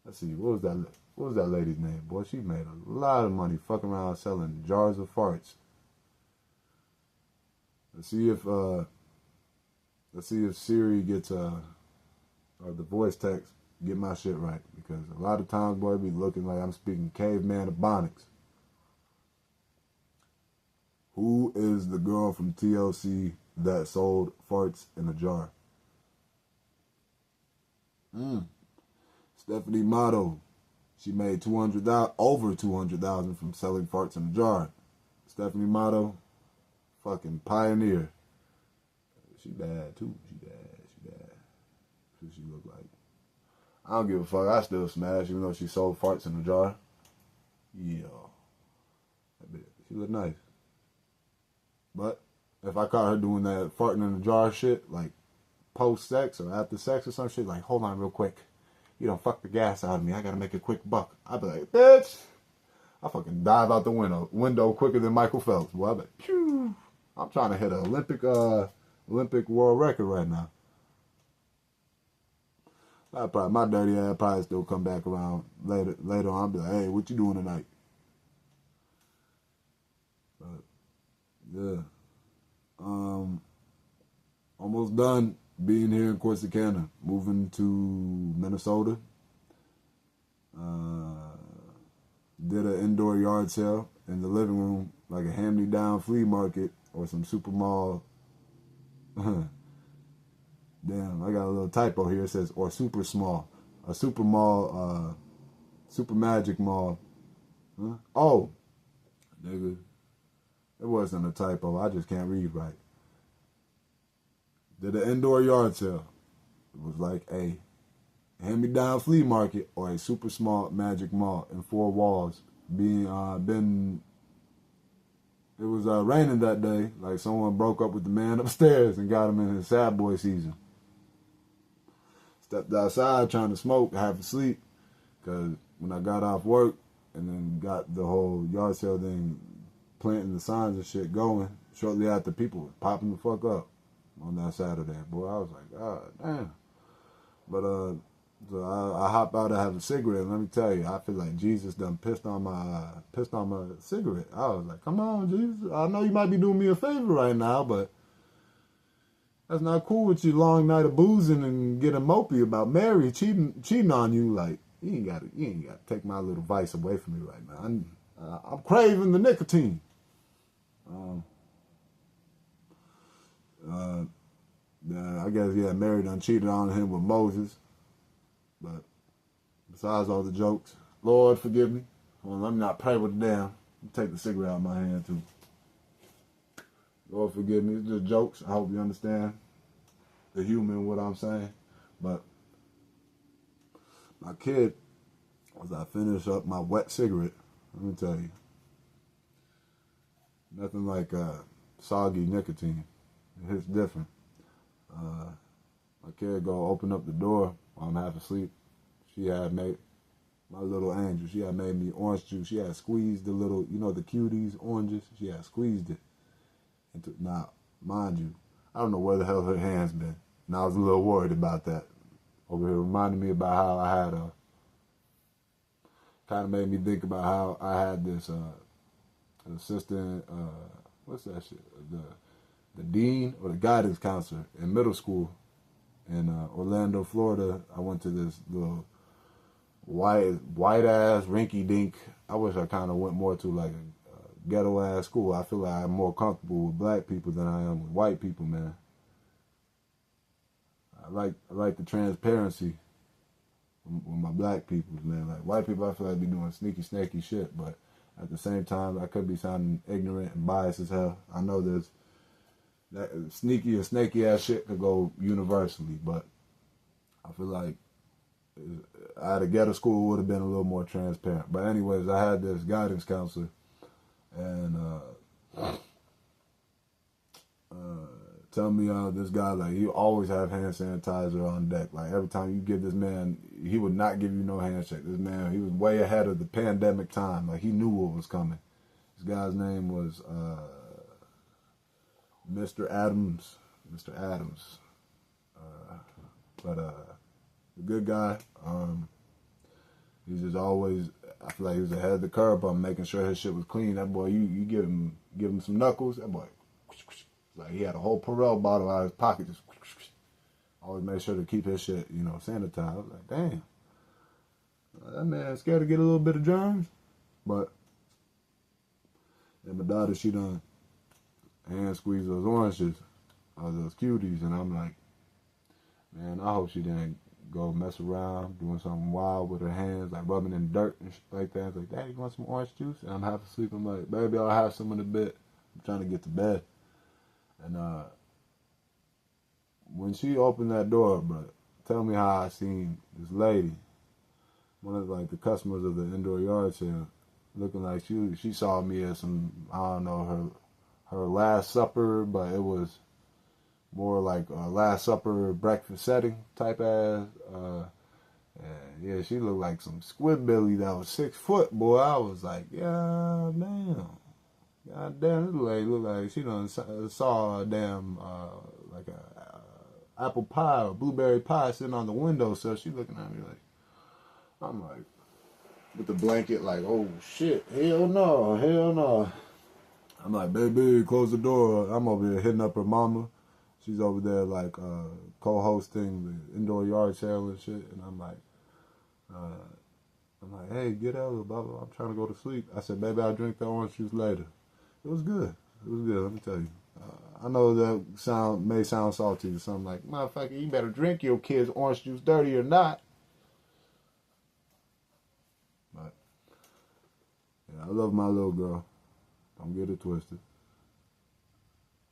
Speaker 1: let's see, what was that lady's name, boy? She made a lot of money fucking around selling jars of farts. Let's see if Siri gets or the voice text get my shit right, because a lot of times, boy, it be looking like I'm speaking caveman ebonics. Who is the girl from TLC that sold farts in a jar? Stephanie Motto. She made over 200,000 from selling farts in a jar. Stephanie Motto, fucking pioneer. She bad too. She bad. Who she look like? I don't give a fuck. I still smash, even though she sold farts in a jar. Yeah, that bitch. She look nice. But if I caught her doing that farting in the jar shit, like post-sex or after sex or some shit, like, hold on real quick. You don't fuck the gas out of me. I gotta make a quick buck. I'd be like, bitch. I fucking dive out the window quicker than Michael Phelps. Boy, I'd be like, phew. I'm trying to hit an Olympic world record right now. My dirty ass probably still come back around later on. I'll be like, hey, what you doing tonight? But yeah, almost done being here in Corsicana. Moving to Minnesota. Did an indoor yard sale in the living room, like a hand-me-down flea market or some super mall. Damn, I got a little typo here. It says, or super small. A super mall, super magic mall. Huh? Oh, nigga. It wasn't a typo. I just can't read right. Did an indoor yard sale. It was like a hand-me-down flea market or a super small magic mall in 4 walls. It was raining that day. Like someone broke up with the man upstairs and got him in his sad boy season. Stepped outside trying to smoke, half asleep, because when I got off work and then got the whole yard sale thing, planting the signs and shit going, shortly after people were popping the fuck up on that Saturday. Boy, I was like, God damn. But so I hop out and have a cigarette, and let me tell you, I feel like Jesus done pissed on my cigarette. I was like, come on, Jesus. I know you might be doing me a favor right now, but that's not cool with your long night of boozing and getting mopey about Mary cheating on you. Like, you ain't got to take my little vice away from me right now. I'm craving the nicotine. I guess, Mary done cheated on him with Moses. But besides all the jokes, Lord forgive me. Well, let me not pray with the damn. Take the cigarette out of my hand too. Lord forgive me. It's just jokes. I hope you understand the humor in what I'm saying. But my kid, as I finish up my wet cigarette, let me tell you, nothing like soggy nicotine. It's different. My kid go open up the door while I'm half asleep. She had made, my little angel, she had made me orange juice. She had squeezed the little, the cuties, oranges. She had squeezed it. Now, mind you, I don't know where the hell her hands been. And I was a little worried about that. Over here reminding me about how I had kind of made me think about how I had this assistant, what's that shit? The dean or the guidance counselor in middle school in Orlando, Florida. I went to this little white ass rinky dink. I wish I kind of went more to like a ghetto ass school. I feel like I'm more comfortable with black people than I am with white people, man. I like the transparency with my black people, man. Like white people, I feel like be doing sneaky, snaky shit, but at the same time, I could be sounding ignorant and biased as hell. I know there's that sneaky and snaky ass shit could go universally, but I feel like at a ghetto school would have been a little more transparent. But anyways, I had this guidance counselor, and tell me this guy, like, he always have hand sanitizer on deck. Like every time you give this man, he would not give you no handshake. This man, he was way ahead of the pandemic time. Like he knew what was coming. This guy's name was Mr. Adams. But a good guy. He's just always, I feel like he was ahead of the curve on making sure his shit was clean. That boy, you give him some knuckles, that boy, like he had a whole Perel bottle out of his pocket, just always made sure to keep his shit, sanitized. I was like, damn, that man scared to get a little bit of germs. But and my daughter, she done hand squeeze those oranges, those cuties, and I'm like, man, I hope she didn't go mess around doing something wild with her hands, like rubbing in dirt and shit like that. I was like, Daddy, you want some orange juice? And I'm half asleep. I'm like, baby, I'll have some in a bit. I'm trying to get to bed. And when she opened that door, bro, tell me how I seen this lady, one of like the customers of the indoor yard sale, looking like she saw me as some, I don't know, her last supper, but it was more like a Last Supper breakfast setting type ass. Yeah, she looked like some squidbilly that was 6 foot, boy. I was like, yeah, damn. God damn, this lady look like she done saw a damn, like a apple pie or blueberry pie sitting on the window, so she looking at me like, I'm like, with the blanket, like, oh shit, hell no, hell no. I'm like, baby, close the door. I'm over here hitting up her mama. She's over there like co-hosting the indoor yard sale and shit, and I'm like, hey, get out, blah, blah. I'm trying to go to sleep. I said, baby, I'll drink that orange juice later. It was good. It was good. Let me tell you. I know that may sound salty or something like, motherfucker, you better drink your kid's orange juice, dirty or not. But yeah, I love my little girl. Don't get it twisted.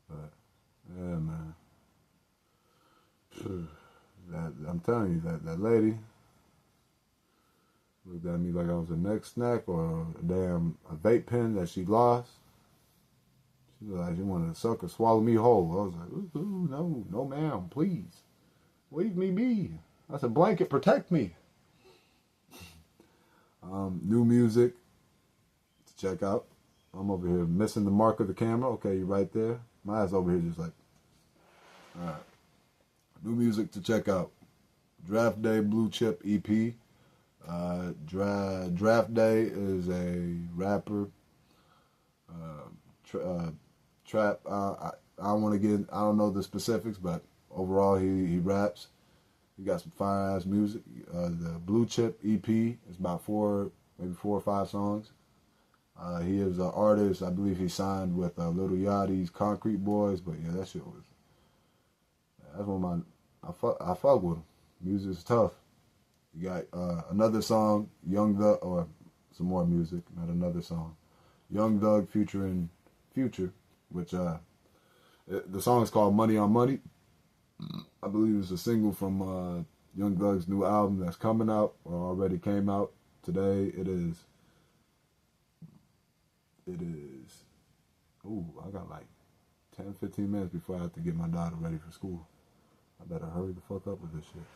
Speaker 1: But yeah, man. I'm telling you, that lady looked at me like I was a neck snack or a vape pen that she lost. She was like she wanted to suck or swallow me whole. I was like, ooh, no, ma'am, please. Leave me be. I said, blanket, protect me. New music to check out. I'm over here missing the mark of the camera. Okay, you're right there. My ass over here just like, all right. New music to check out. Draft Day Blue Chip EP. Draft Day is a rapper. Trap. I don't want to get. I don't know the specifics, but overall he raps. He got some fire ass music. The Blue Chip EP is about maybe 4 or 5 songs. He is an artist. I believe he signed with Lil Yachty's Concrete Boys. But yeah, that shit was. That's one of my. I fuck with him. Music's tough. You got another song, Young Thug, or some more music, not another song. Young Thug featuring Future, which the song is called Money on Money. I believe it's a single from Young Thug's new album that's coming out or already came out today. It is. Ooh, I got like 10, 15 minutes before I have to get my daughter ready for school. I better hurry the fuck up with this shit.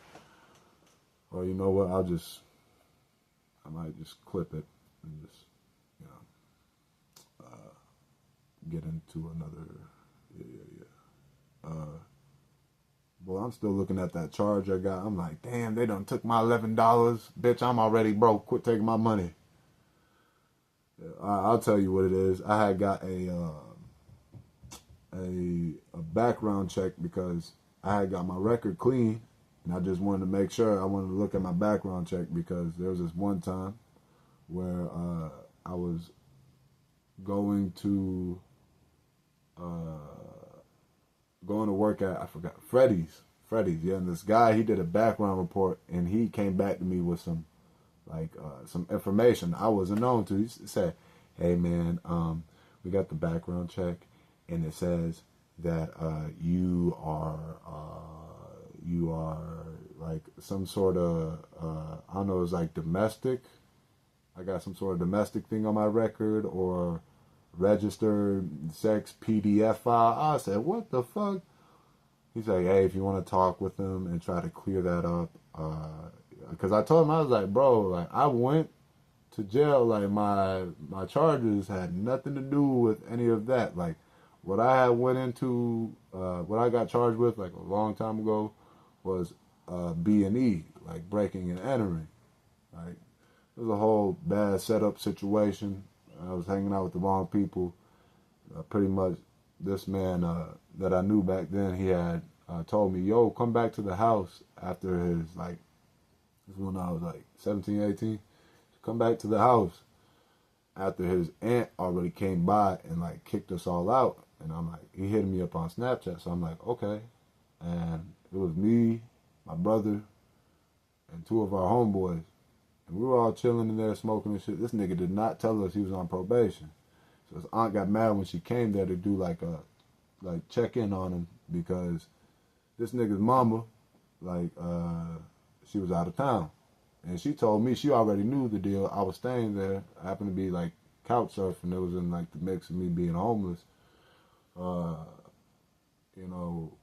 Speaker 1: Or you know what? I might just clip it and just, get into another. Yeah. Well, I'm still looking at that charge I got. I'm like, damn, they done took my $11. Bitch, I'm already broke. Quit taking my money. I'll tell you what it is. I had got a background check because I had got my record clean, and I just wanted to make sure. I wanted to look at my background check because there was this one time where I was going to work at, I forgot, Freddy's, yeah, and this guy, he did a background report, and he came back to me with some information I wasn't known to. He said, hey man, we got the background check, and it says that you are like some sort of, I don't know, it's like domestic. I got some sort of domestic thing on my record, or registered sex PDF file. I said, what the fuck? He's like, hey, if you want to talk with him and try to clear that up, because I told him, I was like, bro, like I went to jail, like my charges had nothing to do with any of that. Like what I had went into, what I got charged with like a long time ago was B&E, like breaking and entering. Like it was a whole bad setup situation. I was hanging out with the wrong people. Pretty much, this man that I knew back then, he had told me, yo, come back to the house after his, like, this was when I was like 17, 18. Come back to the house after his aunt already came by and like kicked us all out. And I'm like, he hit me up on Snapchat. So I'm like, okay. And it was me, my brother, and 2 of our homeboys. And we were all chilling in there smoking and shit. This nigga did not tell us he was on probation. So his aunt got mad when she came there to do like check in on him, because this nigga's mama, like, she was out of town. And she told me she already knew the deal. I was staying there. I happened to be like couch surfing. It was in like the mix of me being homeless. You know,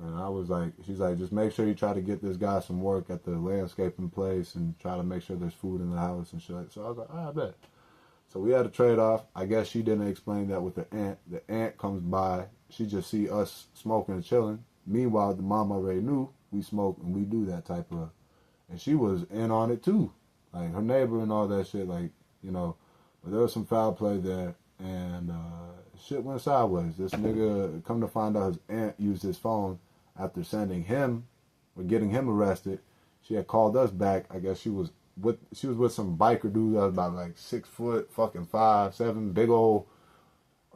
Speaker 1: And I was like, she's like, just make sure you try to get this guy some work at the landscaping place and try to make sure there's food in the house and shit. So I was like, I bet. So we had a trade off. I guess she didn't explain that with the aunt. The aunt comes by. She just see us smoking and chilling. Meanwhile, the mom already knew we smoke and we do that type of. And she was in on it too. Like her neighbor and all that shit. Like, you know, but there was some foul play there. And shit went sideways. This nigga, come to find out his aunt used his phone after sending him or getting him arrested. She had called us back. I guess she was with some biker dude that was about like 6 foot, fucking 5'7", big old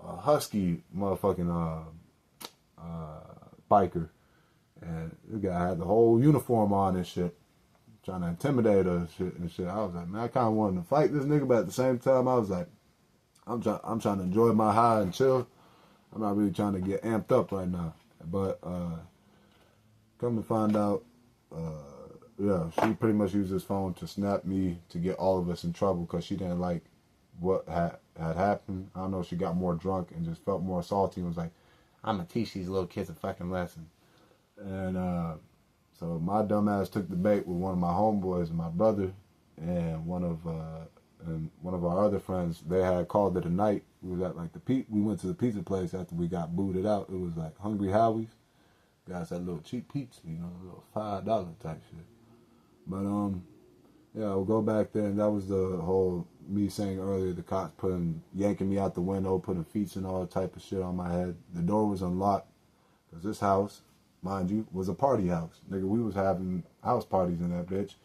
Speaker 1: husky motherfucking biker. And the guy had the whole uniform on and shit, trying to intimidate us and shit. I was like, man, I kind of wanted to fight this nigga, but at the same time, I was like, I'm trying to enjoy my high and chill. I'm not really trying to get amped up right now. But come to find out, yeah, she pretty much used his phone to snap me to get all of us in trouble because she didn't like what had happened. I don't know, she got more drunk and just felt more salty and was like, I'm going to teach these little kids a fucking lesson. And so my dumb ass took the bait with one of my homeboys and my brother and one of our other friends. They had called it a night. We was at like we went to the pizza place after we got booted out. It was like Hungry Howie's. Guys had little cheap pizza, you know, a little $5 type shit. But yeah, we'll go back there, and that was the whole me saying earlier, the cops yanking me out the window, putting feet and all type of shit on my head. The door was unlocked because this house, mind you, was a party house. Nigga, we was having house parties in that bitch.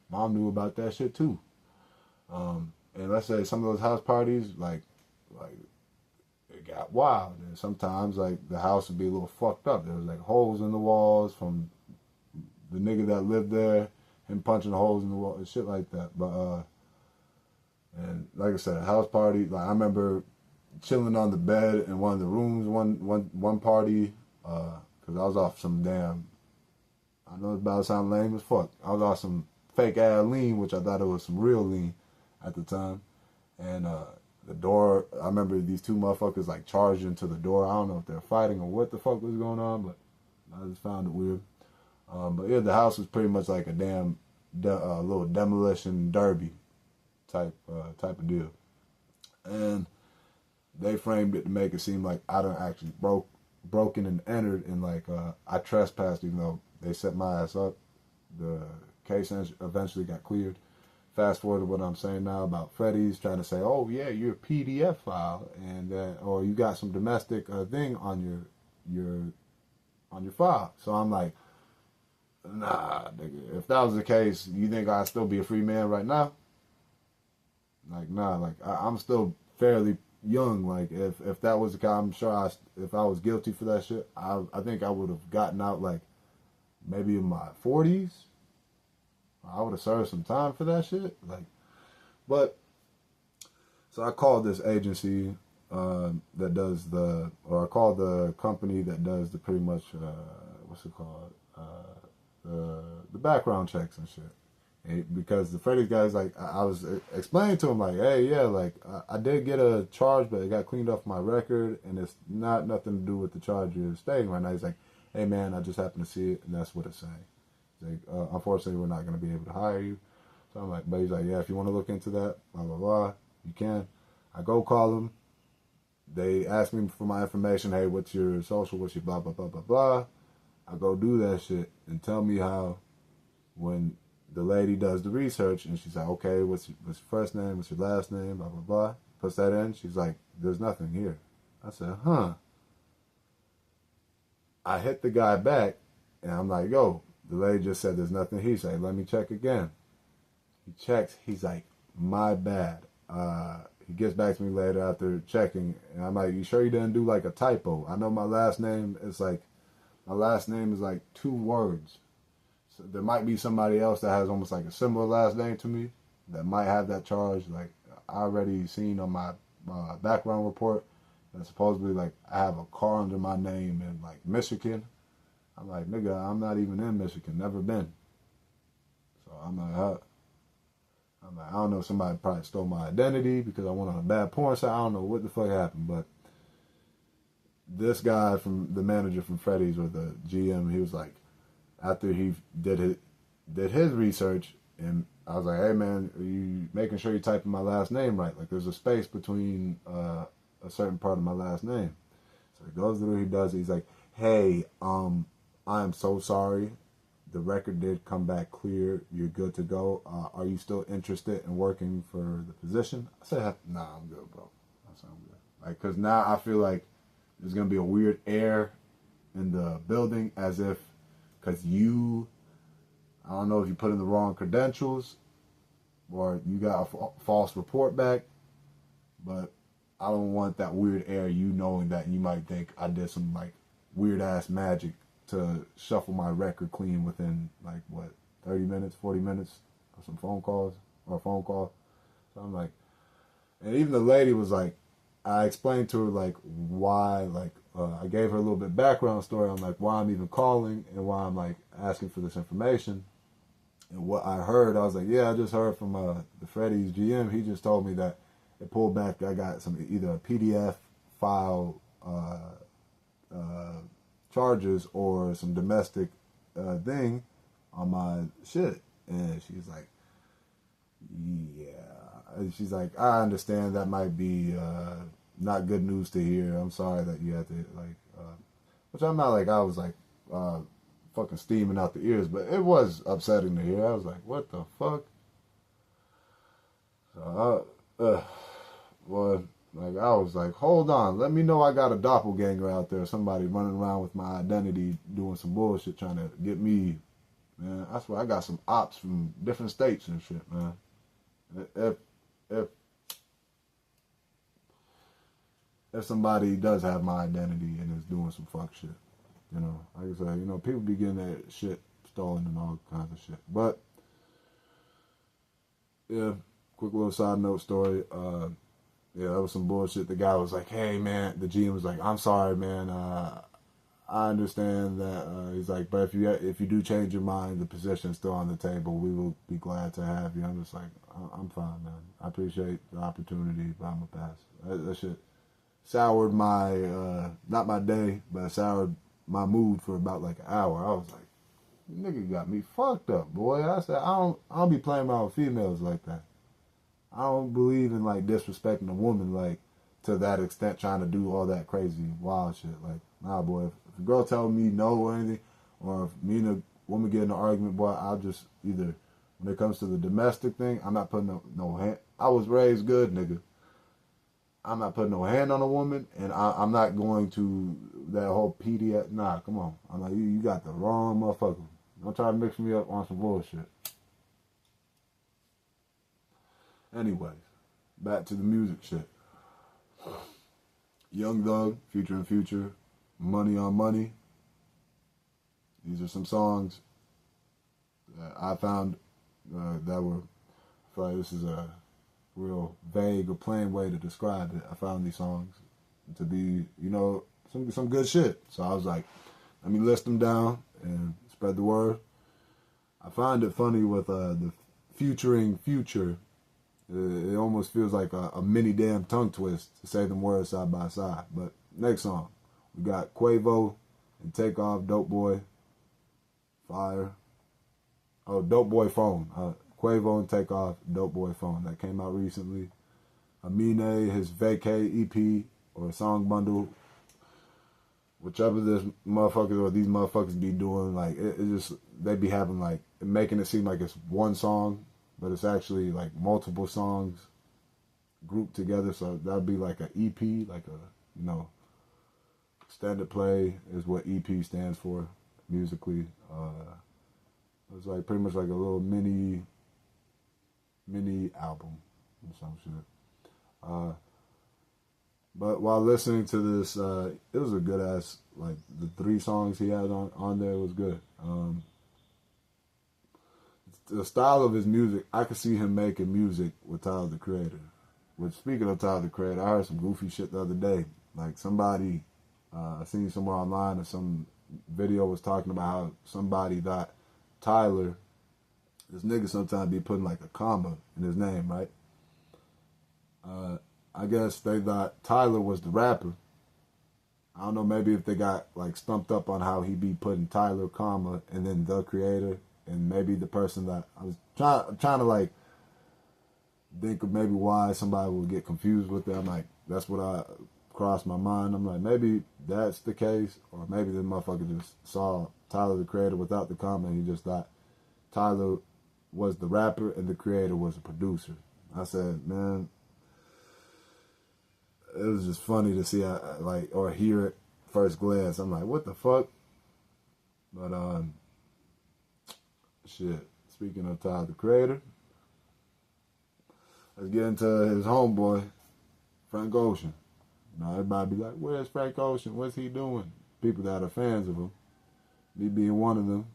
Speaker 1: Mom knew about that shit too. And let's say some of those house parties, like it got wild. And sometimes like the house would be a little fucked up. There was like holes in the walls from the nigga that lived there, him punching holes in the wall and shit like that. But and like I said, a house party. Like I remember chilling on the bed in one of the rooms one party because I was off some damn. I know it's about to sound lame as fuck. I was off some fake ass lean, which I thought it was some real lean at the time, and the door. I remember these two motherfuckers like charged into the door. I don't know if they're fighting or what the fuck was going on, but I just found it weird. But yeah, the house was pretty much like a damn little demolition derby type of deal, and they framed it to make it seem like I done actually broken and entered, and like I trespassed, even though they set my ass up. The case eventually got cleared. Fast forward to what I'm saying now about Freddie's trying to say, oh yeah, you're a PDF file, and or you got some domestic thing on your file. So I'm like, nah, nigga. If that was the case, you think I'd still be a free man right now? Like, nah. Like, I'm still fairly young. Like, if that was the case, I'm sure if I was guilty for that shit, I think I would have gotten out like maybe in my 40s. I would have served some time for that shit. Like, but so I called this agency that does I called the company that does the pretty much what's it called? The background checks and shit. And because the Freddie's guys, like, I was explaining to him, like, hey, yeah, like, I did get a charge, but it got cleaned off my record, and it's not nothing to do with the charge you're stating right now. He's like, hey, man, I just happened to see it, and that's what it's saying. He's like, unfortunately, we're not going to be able to hire you. So I'm like, but he's like, yeah, if you want to look into that, blah, blah, blah, you can. I go call them. They ask me for my information. Hey, what's your social? What's your blah, blah, blah, blah, blah. I go do that shit and tell me how when the lady does the research and she's like, okay, what's your first name? What's your last name? Blah, blah, blah. Puts that in. She's like, there's nothing here. I said, huh. I hit the guy back and I'm like, yo, the lady just said there's nothing. He said, let me check again. He checks. He's like, my bad. He gets back to me later after checking. And I'm like, you sure you didn't do like a typo? I know my last name is like 2 words. So there might be somebody else that has almost like a similar last name to me that might have that charge. Like I already seen on my background report that supposedly like I have a car under my name in like Michigan. I'm like, nigga, I'm not even in Michigan, never been. So I'm like, I don't know, somebody probably stole my identity because I went on a bad porn site. I don't know what the fuck happened, but this guy from the manager from Freddy's or the GM, he was like, after he did his research, and I was like, hey man, are you making sure you're typing my last name right? Like there's a space between a certain part of my last name. So he goes through, he does it. He's like, hey, I am so sorry. The record did come back clear. You're good to go. Are you still interested in working for the position? I said, nah, I'm good, bro. I said, I'm good. Like, cause now I feel like there's gonna be a weird air in the building, as if, cause I don't know if you put in the wrong credentials or you got a false report back, but I don't want that weird air, you knowing that you might think I did some like weird ass magic to shuffle my record clean within like what, 30 minutes, 40 minutes of some phone calls or a phone call. So I'm like, and even the lady was like, I explained to her like why, like I gave her a little bit background story on like why I'm even calling and why I'm like asking for this information. And what I heard, I was like, yeah, I just heard from the Freddy's GM. He just told me that it pulled back. I got some either a PDF file charges or some domestic thing on my shit. And she's like, yeah. She's like, I understand that might be not good news to hear. I'm sorry that you had to like, which I'm not like I was like fucking steaming out the ears, but it was upsetting to hear. I was like, what the fuck? So well, like I was like, hold on, let me know I got a doppelganger out there, somebody running around with my identity, doing some bullshit, trying to get me, man. I swear I got some ops from different states and shit, man. If somebody does have my identity and is doing some fuck shit, you know, like I said, you know, people be getting that shit stolen and all kinds of shit. But yeah, quick little side note story. Yeah, that was some bullshit. The guy was like, hey man, the GM was like, I'm sorry man, I understand that. He's like, but if you do change your mind, the position's still on the table. We will be glad to have you. I'm just like, I'm fine, man. I appreciate the opportunity, but I'm gonna pass. That shit soured my not my day, but it soured my mood for about like an hour. I was like, nigga got me fucked up, boy. I said, I don't be playing around with females like that. I don't believe in like disrespecting a woman like to that extent, trying to do all that crazy wild shit. Like, nah, boy. If a girl tell me no or anything, or if me and a woman get in an argument, boy, I'll just either, when it comes to the domestic thing, I'm not putting no hand. I was raised good, nigga. I'm not putting no hand on a woman, and I'm not going to that whole PDF. Nah, come on. I'm like, you got the wrong motherfucker. Don't try to mix me up on some bullshit. Anyways, back to the music shit. Young Thug, featuring Future, Money on Money. These are some songs that I found that were, I feel like this is a real vague or plain way to describe it. I found these songs to be, you know, some good shit. So I was like, let me list them down and spread the word. I find it funny with the featuring Future. It almost feels like a mini damn tongue twist to say them words side by side. But next song, we got Quavo and Takeoff, Dope Boy, Fire. Oh, Dope Boy Phone. Quavo and Takeoff, Dope Boy Phone. That came out recently. Amine, his Vacay EP or song bundle. Whichever this motherfuckers or these motherfuckers be doing, like, it just, they be having, like, making it seem like it's one song, but it's actually, like, multiple songs grouped together. So that'd be like an EP, like a, you know, extended play is what EP stands for musically. It's like pretty much like a little mini album or some shit. But while listening to this, it was a good ass, like the 3 songs he had on there was good. The style of his music, I could see him making music with Tyler the Creator. Which, speaking of Tyler the Creator, I heard some goofy shit the other day. Like somebody, I seen somewhere online or some video was talking about how somebody thought Tyler, this nigga sometimes be putting like a comma in his name, right? I guess they thought Tyler was the rapper, I don't know, maybe if they got like stumped up on how he be putting Tyler, comma, and then the creator, and maybe the person that I was trying to like think of maybe why somebody would get confused with it. I'm like, that's what I crossed my mind. I'm like, maybe that's the case, or maybe the motherfucker just saw Tyler the creator without the comment. He just thought Tyler was the rapper and the creator was the producer. I said, man, it was just funny to see, like, or hear it first glance. I'm like, what the fuck? But shit. Speaking of Tyler the creator, let's get into his homeboy, Frank Ocean. Now everybody be like, where's Frank Ocean? What's he doing? People that are fans of him, me being one of them.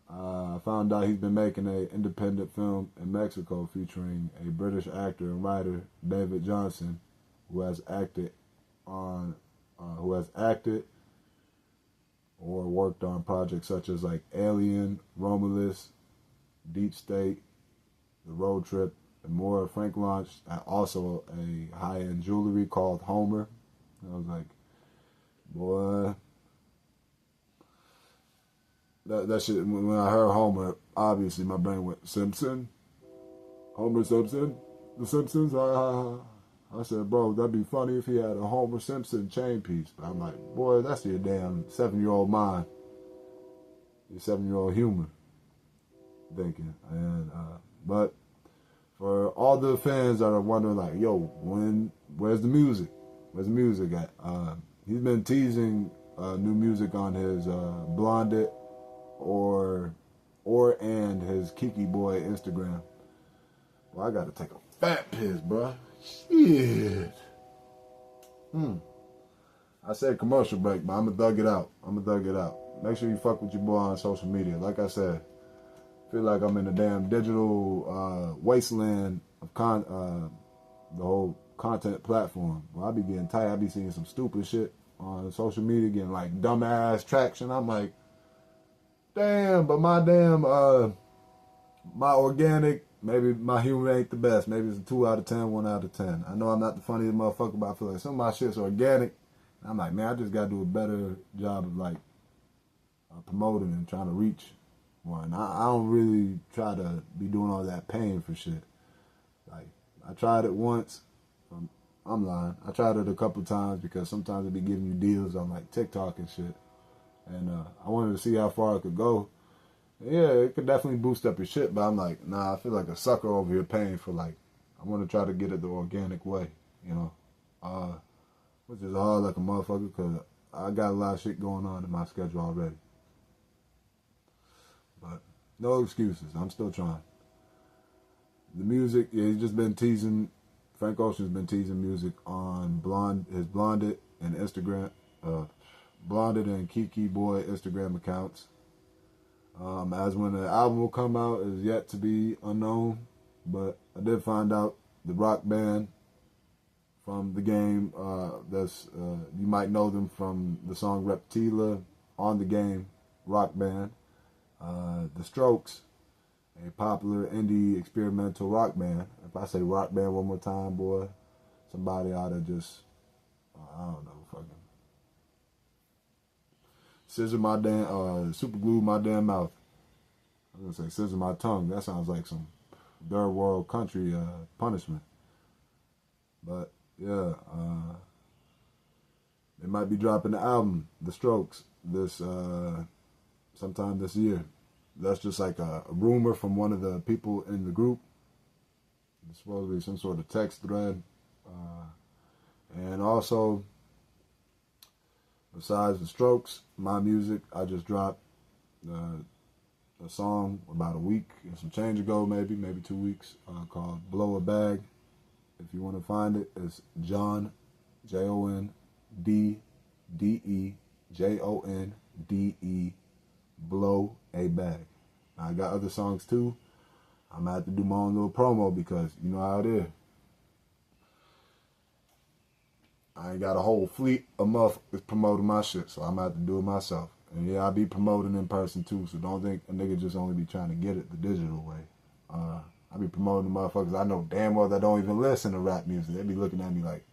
Speaker 1: I found out he's been making an independent film in Mexico featuring a British actor and writer, David Johnson, who has acted or worked on projects such as like Alien, Romulus, Deep State, The Road Trip, and more. Frank launched also a high-end jewelry called Homer. I was like, boy, that shit. When I heard Homer, obviously my brain went Simpson, Homer Simpson, The Simpsons. I said, bro, that'd be funny if he had a Homer Simpson chain piece. But I'm like, boy, that's your damn 7-year-old mind, your 7-year-old humor thinking. And but for all the fans that are wondering, like, yo, where's the music? Where's the music at? He's been teasing new music on his Blondit and his Kiki Boy Instagram. Well, I gotta take a fat piss, bro. Shit. I said commercial break, but I'm gonna thug it out. Make sure you fuck with your boy on social media. Like I said, I feel like I'm in a damn digital wasteland of the whole content platform. Well, I be getting tired. I be seeing some stupid shit on social media, getting like dumbass traction. I'm like, damn, but my damn my organic, maybe my humor ain't the best. Maybe it's a 2 out of 10, 1 out of 10. I know I'm not the funniest motherfucker, but I feel like some of my shit's organic. I'm like, man, I just gotta do a better job of like promoting and trying to reach more. And I don't really try to be doing all that paying for shit. Like, I tried it once. I'm lying. I tried it a couple times because sometimes it be giving you deals on like TikTok and shit. And I wanted to see how far I could go. Yeah, it could definitely boost up your shit, but I'm like, nah, I feel like a sucker over here paying for like, I want to try to get it the organic way, you know, which is hard like a motherfucker because I got a lot of shit going on in my schedule already. But no excuses. I'm still trying. The music, yeah, he's just been teasing. Frank Ocean's been teasing music on his Blondit and Instagram, Blondit and Kiki Boy Instagram accounts. As when the album will come out is yet to be unknown, but I did find out the rock band from the game. You might know them from the song Reptila on the game. Rock band, The Strokes, a popular indie experimental rock band. If I say rock band one more time, boy, somebody ought to just, I don't know, fucking super glue my damn mouth. I was gonna say scissor my tongue. That sounds like some third world country punishment. But yeah, they might be dropping the album, The Strokes, this sometime this year. That's just like a rumor from one of the people in the group. It's supposed to be some sort of text thread. And also, besides The Strokes, my music, I just dropped a song about a week and some change ago, maybe 2 weeks, called Blow a Bag. If you want to find it, it's John, JONDDEJONDE, Blow a Bag. I got other songs too. I'm gonna have to do my own little promo because you know how it is. I ain't got a whole fleet of motherfuckers promoting my shit, so I'm gonna have to do it myself. And yeah, I be promoting in person too, so don't think a nigga just only be trying to get it the digital way. I be promoting the motherfuckers I know damn well that don't even listen to rap music. They be looking at me like,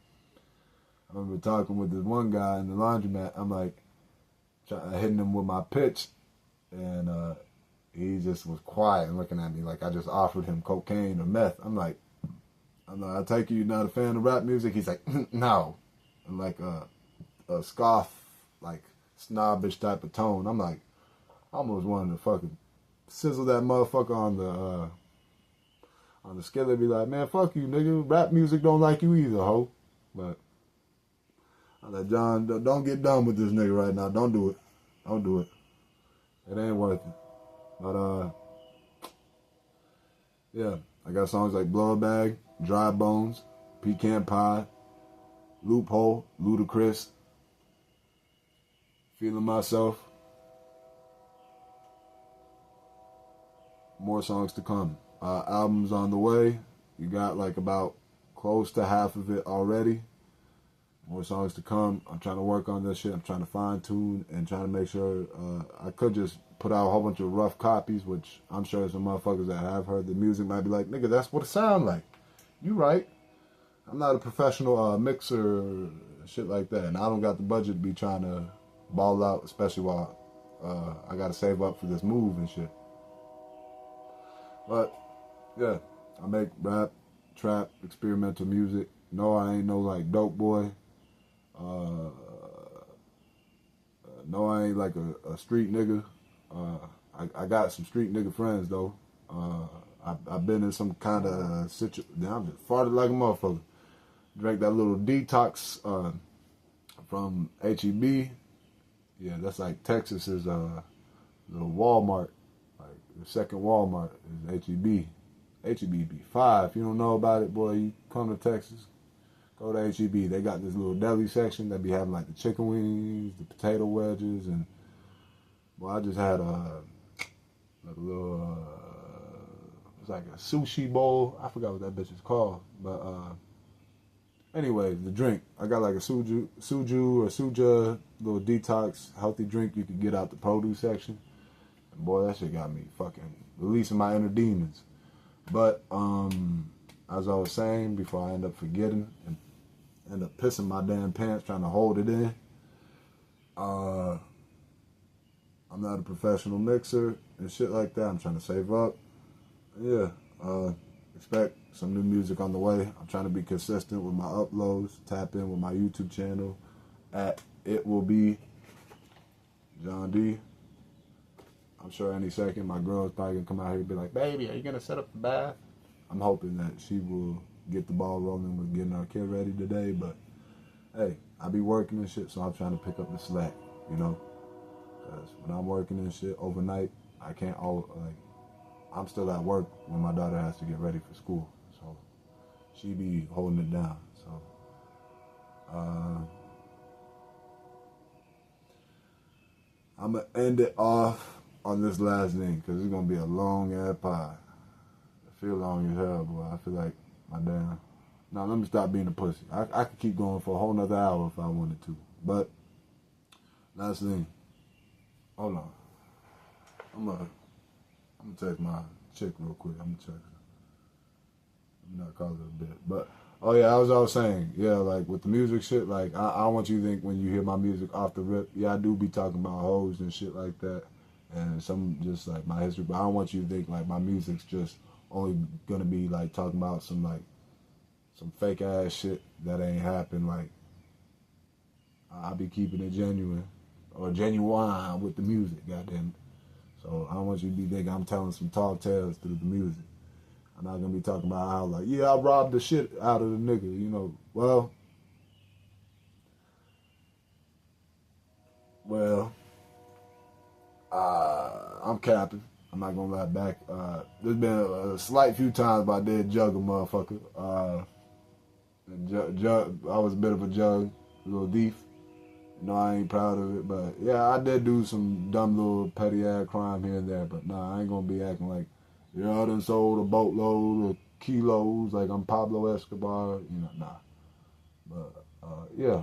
Speaker 1: I remember talking with this one guy in the laundromat. I'm like, hitting him with my pitch, and he just was quiet and looking at me like I just offered him cocaine or meth. I take it you're not a fan of rap music? He's like, no. And like a scoff, like snobbish type of tone. I'm like, I almost wanted to fucking sizzle that motherfucker on the skillet. Be like, man, fuck you, nigga. Rap music don't like you either, ho. But I'm like, John, don't get done with this nigga right now. Don't do it. Don't do it. It ain't worth it. But yeah, I got songs like Blow a Bag, Dry Bones, Pecan Pie, Loophole, Ludacris, Feeling Myself. More songs to come. Albums on the way. You got like about close to half of it already. More songs to come. I'm trying to work on this shit. I'm trying to fine tune and trying to make sure I could just put out a whole bunch of rough copies, which I'm sure some motherfuckers that have heard the music might be like, nigga, that's what it sound like. You right. I'm not a professional mixer or shit like that, and I don't got the budget to be trying to ball out, especially while I got to save up for this move and shit. But yeah, I make rap, trap, experimental music. No, I ain't no like dope boy. No, I ain't like a street nigga. I got some street nigga friends though. I've been in some kind of situation. I'm just farted like a motherfucker. Drank that little detox from HEB. Yeah, that's like Texas's little Walmart. Like the second Walmart is HEB. HEB be fire. If you don't know about it, boy, you come to Texas, go to HEB. They got this little deli section that be having like the chicken wings, the potato wedges, and well, I just had like a little it's like a sushi bowl. I forgot what that bitch is called, but anyway, the drink. I got like a suju or suja little detox healthy drink you could get out the produce section. And boy, that shit got me fucking releasing my inner demons. But as I was saying before I end up forgetting and end up pissing my damn pants trying to hold it in. I'm not a professional mixer and shit like that. I'm trying to save up. Yeah, expect some new music on the way. I'm trying to be consistent with my uploads. Tap in with my YouTube channel at It Will Be John D. I'm sure any second my girl's probably gonna come out here and be like, baby, are you gonna set up the bath? I'm hoping that she will get the ball rolling with getting our kid ready today, but hey, I be working and shit, so I'm trying to pick up the slack, you know? Because when I'm working and shit overnight, I can't I'm still at work when my daughter has to get ready for school, so she be holding it down. So I'm gonna end it off on this last thing because it's gonna be a long ass pod. I feel long as hell, boy. I feel like my damn. Now let me stop being a pussy. I could keep going for a whole nother hour if I wanted to. But last thing, hold on. I'm gonna text my chick real quick. I'm gonna check her. I'm not calling it a bit, but oh yeah, I was saying, yeah, like with the music shit, like I want you to think when you hear my music off the rip, yeah, I do be talking about hoes and shit like that, and some just like my history, but I don't want you to think like my music's just only gonna be like talking about some fake ass shit that ain't happened. Like I be keeping it genuine or genuine with the music, goddamn it. So I don't want you to be thinking I'm telling some tall tales through the music. I'm not gonna be talking about how like, yeah, I robbed the shit out of the nigga, you know. Well, I'm capping. I'm not gonna lie back. There's been a slight few times I did jug a motherfucker. I was a bit of a jug, a little thief. You know, I ain't proud of it, but yeah, I did do some dumb little petty ass crime here and there. But nah, I ain't gonna be acting like, yeah, I done sold a boatload of kilos like I'm Pablo Escobar. You know, nah. But yeah,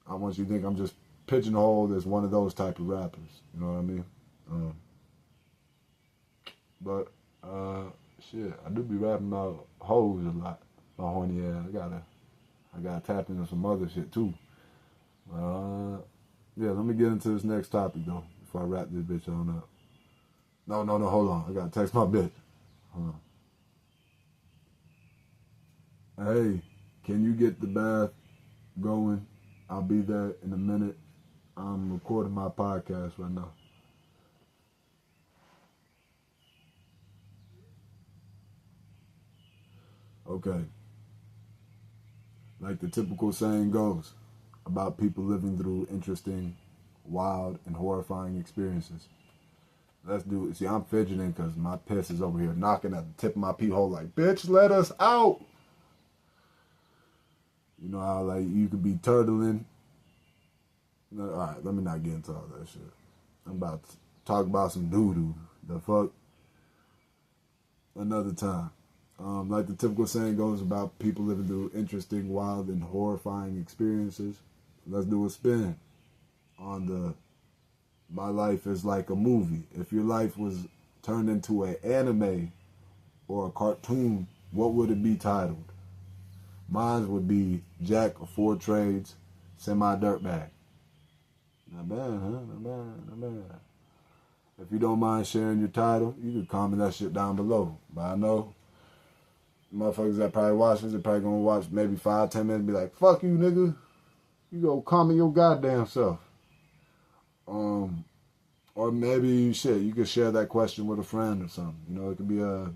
Speaker 1: I want you to think I'm just pigeonholed as one of those type of rappers. You know what I mean? But shit, I do be rapping about hoes a lot. my horny ass. I gotta tap into some other shit too. Yeah, let me get into this next topic though before I wrap this bitch on up. No, hold on. I gotta text my bitch. Hold on. Hey, can you get the bath going? I'll be there in a minute. I'm recording my podcast right now. Okay. Like the typical saying goes about people living through interesting, wild, and horrifying experiences. Let's do it. See, I'm fidgeting because my piss is over here knocking at the tip of my pee hole like, bitch, let us out. You know how, like, you could be turtling. No, all right, let me not get into all that shit. I'm about to talk about some doo-doo. The fuck? Another time. Like the typical saying goes about people living through interesting, wild, and horrifying experiences. Let's do a spin on the my life is like a movie. If your life was turned into an anime or a cartoon, what would it be titled? Mine would be Jack of Four Trades, Semi-Dirtbag. Not bad, huh? Not bad. If you don't mind sharing your title, you can comment that shit down below. But I know motherfuckers that probably watch this, they're probably gonna watch maybe 5-10 minutes and be like, fuck you, nigga. You go comment your goddamn self. Or maybe shit, you could share that question with a friend or something. You know, it could be a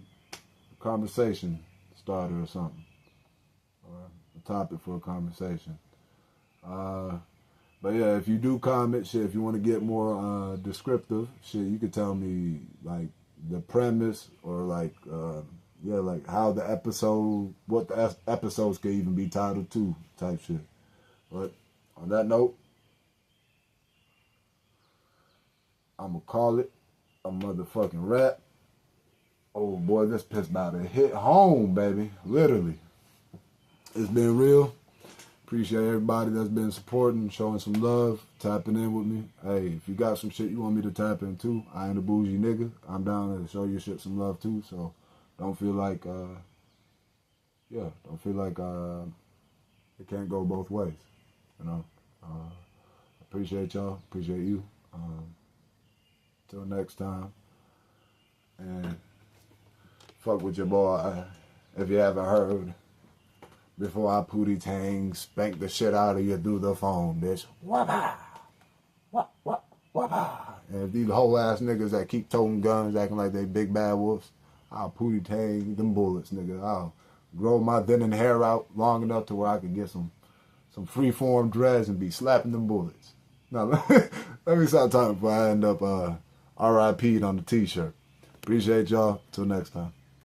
Speaker 1: conversation starter or something. Or a topic for a conversation. But yeah, if you do comment, shit, if you want to get more descriptive, shit, you could tell me like the premise or like like how the episode, what the episodes could even be titled to, type shit. But on that note, I'ma call it a motherfucking wrap. Oh boy, this piss about to hit home, baby. Literally. It's been real. Appreciate everybody that's been supporting, showing some love, tapping in with me. Hey, if you got some shit you want me to tap into, I ain't a bougie nigga. I'm down to show your shit some love too. So don't feel like, it can't go both ways. You know, appreciate y'all. Appreciate you. Till next time. And fuck with your boy if you haven't heard. Before I pootie tang, spank the shit out of you through the phone, bitch. Wappa! Wappa! And if these whole ass niggas that keep toting guns, acting like they big bad wolves, I'll pootie tang them bullets, nigga. I'll grow my thinning hair out long enough to where I can get some free-form dreads and be slapping them bullets. Now, let me stop talking before I end up RIP'd on the t-shirt. Appreciate y'all. Till next time.